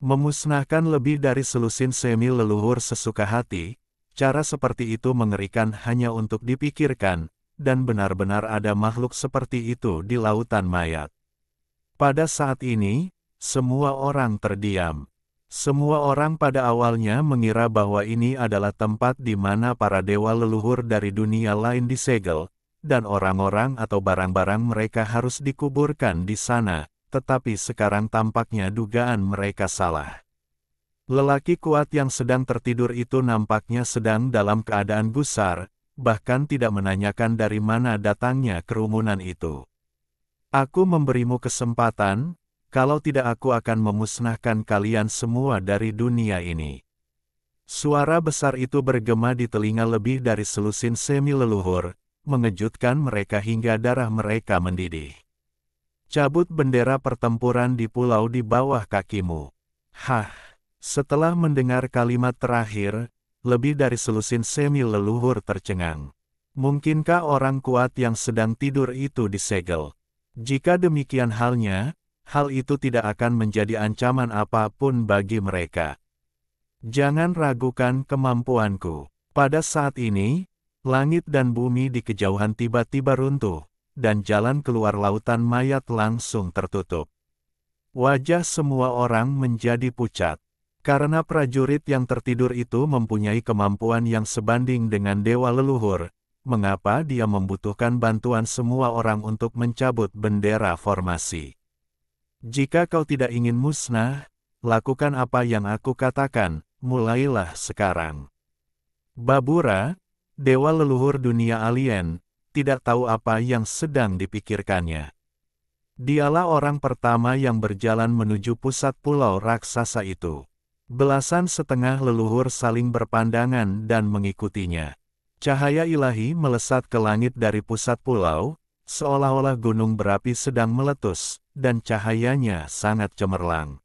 Memusnahkan lebih dari selusin semi leluhur sesuka hati, cara seperti itu mengerikan hanya untuk dipikirkan, dan benar-benar ada makhluk seperti itu di lautan mayat. Pada saat ini, semua orang terdiam. Semua orang pada awalnya mengira bahwa ini adalah tempat di mana para dewa leluhur dari dunia lain disegel, dan orang-orang atau barang-barang mereka harus dikuburkan di sana. Tetapi sekarang tampaknya dugaan mereka salah. Lelaki kuat yang sedang tertidur itu nampaknya sedang dalam keadaan gusar, bahkan tidak menanyakan dari mana datangnya kerumunan itu. Aku memberimu kesempatan, kalau tidak aku akan memusnahkan kalian semua dari dunia ini. Suara besar itu bergema di telinga lebih dari selusin semi leluhur, mengejutkan mereka hingga darah mereka mendidih. Cabut bendera pertempuran di pulau di bawah kakimu. Hah! Setelah mendengar kalimat terakhir, lebih dari selusin semi leluhur tercengang. Mungkinkah orang kuat yang sedang tidur itu disegel? Jika demikian halnya, hal itu tidak akan menjadi ancaman apapun bagi mereka. Jangan ragukan kemampuanku. Pada saat ini, langit dan bumi di kejauhan tiba-tiba runtuh, dan jalan keluar lautan mayat langsung tertutup. Wajah semua orang menjadi pucat, karena prajurit yang tertidur itu mempunyai kemampuan yang sebanding dengan dewa leluhur. Mengapa dia membutuhkan bantuan semua orang untuk mencabut bendera formasi? Jika kau tidak ingin musnah, lakukan apa yang aku katakan, mulailah sekarang. Babura, dewa leluhur dunia alien, tidak tahu apa yang sedang dipikirkannya. Dialah orang pertama yang berjalan menuju pusat pulau raksasa itu. Belasan setengah leluhur saling berpandangan dan mengikutinya. Cahaya ilahi melesat ke langit dari pusat pulau, seolah-olah gunung berapi sedang meletus, dan cahayanya sangat cemerlang.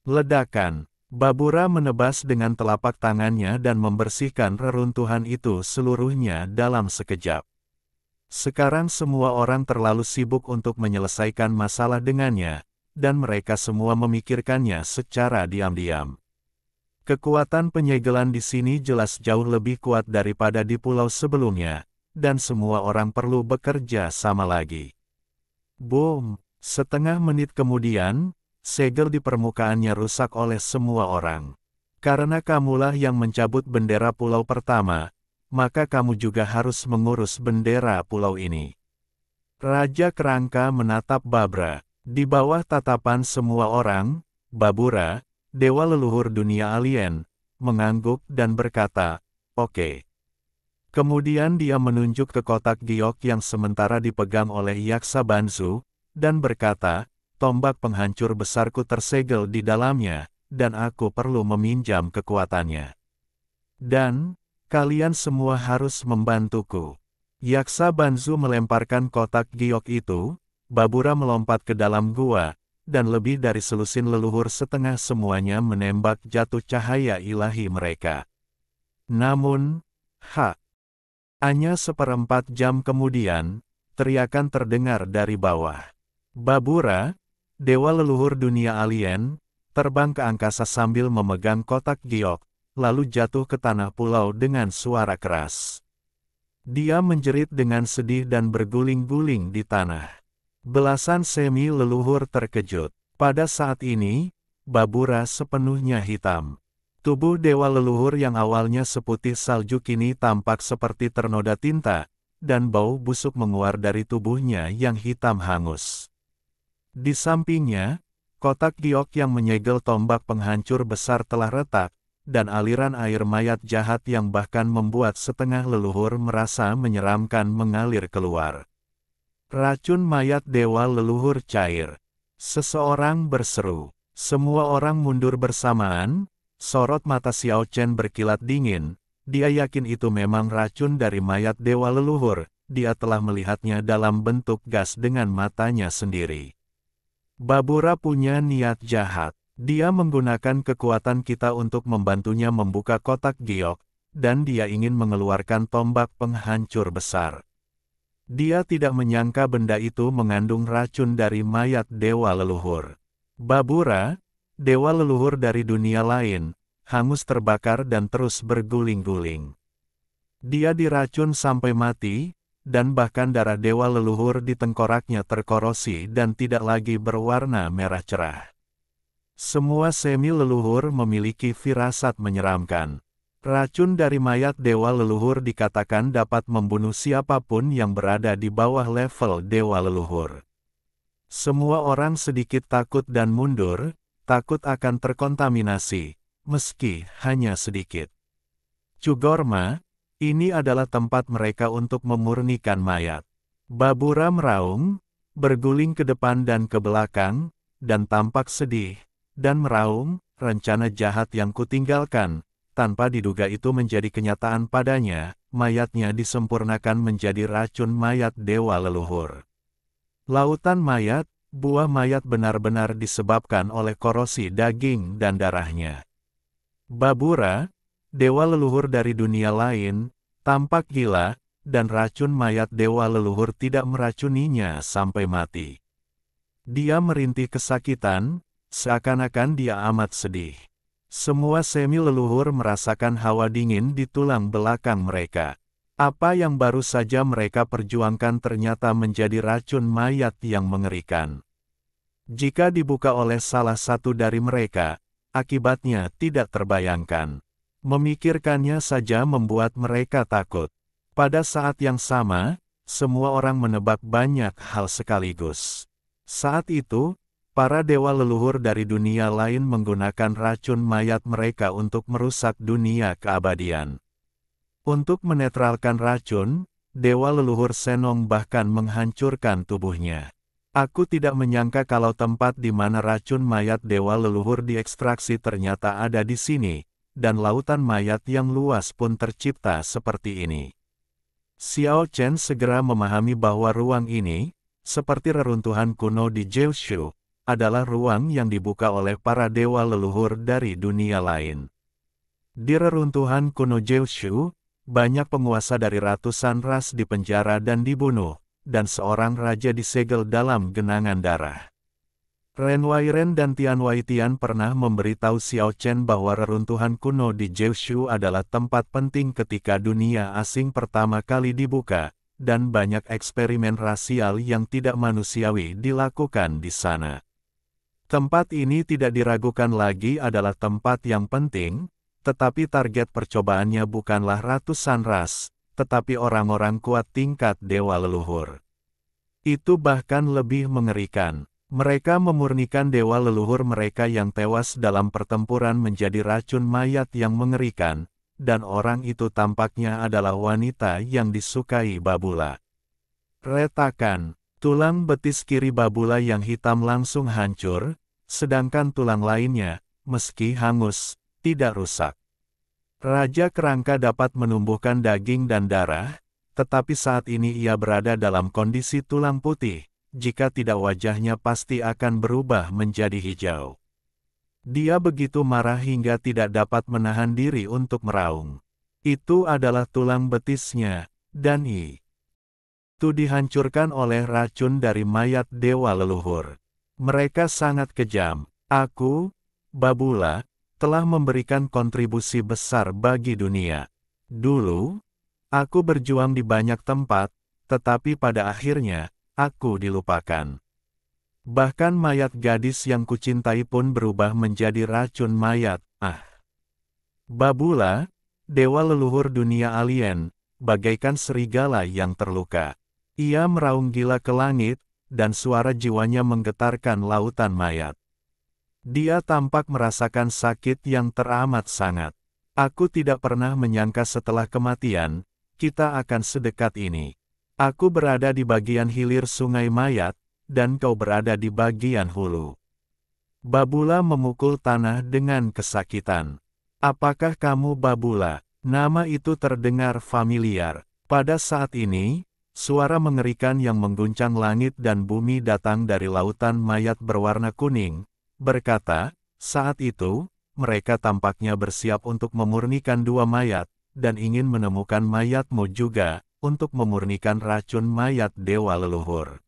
Ledakan, Babura menebas dengan telapak tangannya dan membersihkan reruntuhan itu seluruhnya dalam sekejap. Sekarang semua orang terlalu sibuk untuk menyelesaikan masalah dengannya, dan mereka semua memikirkannya secara diam-diam. Kekuatan penyegelan di sini jelas jauh lebih kuat daripada di pulau sebelumnya, dan semua orang perlu bekerja sama lagi. Boom! Setengah menit kemudian, segel di permukaannya rusak oleh semua orang. Karena kamulah yang mencabut bendera pulau pertama, maka kamu juga harus mengurus bendera pulau ini. Raja Kerangka menatap Babra. Di bawah tatapan semua orang, Babura, dewa leluhur dunia alien, mengangguk dan berkata, "Oke." Kemudian dia menunjuk ke kotak giok yang sementara dipegang oleh Yaksa Banzu, dan berkata, "Tombak penghancur besarku tersegel di dalamnya, dan aku perlu meminjam kekuatannya. Dan, kalian semua harus membantuku." Yaksa Banzu melemparkan kotak giok itu, Babura melompat ke dalam gua, dan lebih dari selusin leluhur setengah semuanya menembak jatuh cahaya ilahi mereka. Namun, hanya seperempat jam kemudian, teriakan terdengar dari bawah. Babura, dewa leluhur dunia alien, terbang ke angkasa sambil memegang kotak giok, lalu jatuh ke tanah pulau dengan suara keras. Dia menjerit dengan sedih dan berguling-guling di tanah. Belasan semi leluhur terkejut. Pada saat ini, Babura sepenuhnya hitam. Tubuh dewa leluhur yang awalnya seputih salju kini tampak seperti ternoda tinta, dan bau busuk menguar dari tubuhnya yang hitam hangus. Di sampingnya, kotak giok yang menyegel tombak penghancur besar telah retak, dan aliran air mayat jahat yang bahkan membuat setengah leluhur merasa menyeramkan mengalir keluar. Racun mayat dewa leluhur cair. Seseorang berseru. Semua orang mundur bersamaan, sorot mata Xiao Chen berkilat dingin. Dia yakin itu memang racun dari mayat dewa leluhur, dia telah melihatnya dalam bentuk gas dengan matanya sendiri. Babura punya niat jahat. Dia menggunakan kekuatan kita untuk membantunya membuka kotak giok, dan dia ingin mengeluarkan tombak penghancur besar. Dia tidak menyangka benda itu mengandung racun dari mayat dewa leluhur. Babura, dewa leluhur dari dunia lain, hangus terbakar dan terus berguling-guling. Dia diracun sampai mati, dan bahkan darah dewa leluhur di tengkoraknya terkorosi dan tidak lagi berwarna merah cerah. Semua semi leluhur memiliki firasat menyeramkan. Racun dari mayat dewa leluhur dikatakan dapat membunuh siapapun yang berada di bawah level dewa leluhur. Semua orang sedikit takut dan mundur, takut akan terkontaminasi, meski hanya sedikit. Cugorma, ini adalah tempat mereka untuk memurnikan mayat. Babura meraung, berguling ke depan dan ke belakang, dan tampak sedih, dan meraung, rencana jahat yang kutinggalkan, tanpa diduga itu menjadi kenyataan padanya, mayatnya disempurnakan menjadi racun mayat dewa leluhur. Lautan mayat, buah mayat benar-benar disebabkan oleh korosi daging dan darahnya. Babura, dewa leluhur dari dunia lain, tampak gila, dan racun mayat dewa leluhur tidak meracuninya sampai mati. Dia merintih kesakitan, seakan-akan dia amat sedih. Semua semi leluhur merasakan hawa dingin di tulang belakang mereka. Apa yang baru saja mereka perjuangkan ternyata menjadi racun mayat yang mengerikan. Jika dibuka oleh salah satu dari mereka, akibatnya tidak terbayangkan. Memikirkannya saja membuat mereka takut. Pada saat yang sama, semua orang menebak banyak hal sekaligus. Saat itu, para dewa leluhur dari dunia lain menggunakan racun mayat mereka untuk merusak dunia keabadian. Untuk menetralkan racun, dewa leluhur Senong bahkan menghancurkan tubuhnya. Aku tidak menyangka kalau tempat di mana racun mayat dewa leluhur diekstraksi ternyata ada di sini, dan lautan mayat yang luas pun tercipta seperti ini. Xiao Chen segera memahami bahwa ruang ini, seperti reruntuhan kuno di Jiushu, adalah ruang yang dibuka oleh para dewa leluhur dari dunia lain. Di reruntuhan kuno Jiushu, banyak penguasa dari ratusan ras dipenjara dan dibunuh, dan seorang raja disegel dalam genangan darah. Ren Wairen dan Tian Waitian pernah memberitahu Xiao Chen bahwa reruntuhan kuno di Jiushu adalah tempat penting ketika dunia asing pertama kali dibuka, dan banyak eksperimen rasial yang tidak manusiawi dilakukan di sana. Tempat ini tidak diragukan lagi adalah tempat yang penting, tetapi target percobaannya bukanlah ratusan ras, tetapi orang-orang kuat tingkat dewa leluhur. Itu bahkan lebih mengerikan. Mereka memurnikan dewa leluhur mereka yang tewas dalam pertempuran menjadi racun mayat yang mengerikan, dan orang itu tampaknya adalah wanita yang disukai Babula. Retakan, tulang betis kiri Babula yang hitam langsung hancur, sedangkan tulang lainnya, meski hangus, tidak rusak. Raja kerangka dapat menumbuhkan daging dan darah, tetapi saat ini ia berada dalam kondisi tulang putih, jika tidak wajahnya pasti akan berubah menjadi hijau. Dia begitu marah hingga tidak dapat menahan diri untuk meraung. Itu adalah tulang betisnya, dan itu dihancurkan oleh racun dari mayat dewa leluhur. Mereka sangat kejam. Aku, Babula, telah memberikan kontribusi besar bagi dunia. Dulu, aku berjuang di banyak tempat, tetapi pada akhirnya, aku dilupakan. Bahkan mayat gadis yang kucintai pun berubah menjadi racun mayat. Babula, dewa leluhur dunia alien, bagaikan serigala yang terluka. Ia meraung gila ke langit, dan suara jiwanya menggetarkan lautan mayat. Dia tampak merasakan sakit yang teramat sangat. Aku tidak pernah menyangka setelah kematian, kita akan sedekat ini. Aku berada di bagian hilir sungai mayat, dan kau berada di bagian hulu. Babula memukul tanah dengan kesakitan. Apakah kamu Babula? Nama itu terdengar familiar. Pada saat ini, suara mengerikan yang mengguncang langit dan bumi datang dari lautan mayat berwarna kuning, berkata, saat itu, mereka tampaknya bersiap untuk memurnikan dua mayat, dan ingin menemukan mayatmu juga, untuk memurnikan racun mayat dewa leluhur.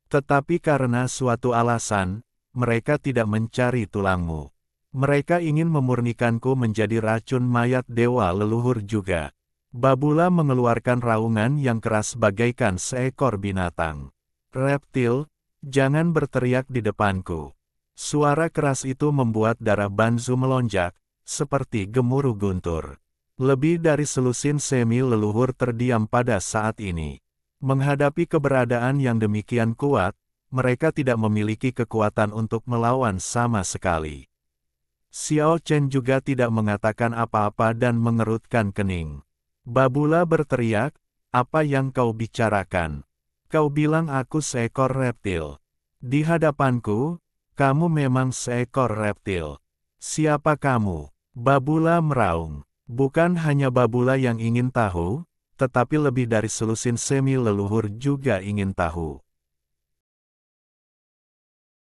Tetapi karena suatu alasan, mereka tidak mencari tulangmu. Mereka ingin memurnikanku menjadi racun mayat dewa leluhur juga. Babula mengeluarkan raungan yang keras bagaikan seekor binatang. Reptil, jangan berteriak di depanku. Suara keras itu membuat darah Banzu melonjak, seperti gemuruh guntur. Lebih dari selusin semi leluhur terdiam pada saat ini. Menghadapi keberadaan yang demikian kuat, mereka tidak memiliki kekuatan untuk melawan sama sekali. Xiao Chen juga tidak mengatakan apa-apa dan mengerutkan kening. Babula berteriak, apa yang kau bicarakan? Kau bilang aku seekor reptil. Di hadapanku, kamu memang seekor reptil. Siapa kamu? Babula meraung. Bukan hanya Babula yang ingin tahu, tetapi lebih dari selusin semi leluhur juga ingin tahu.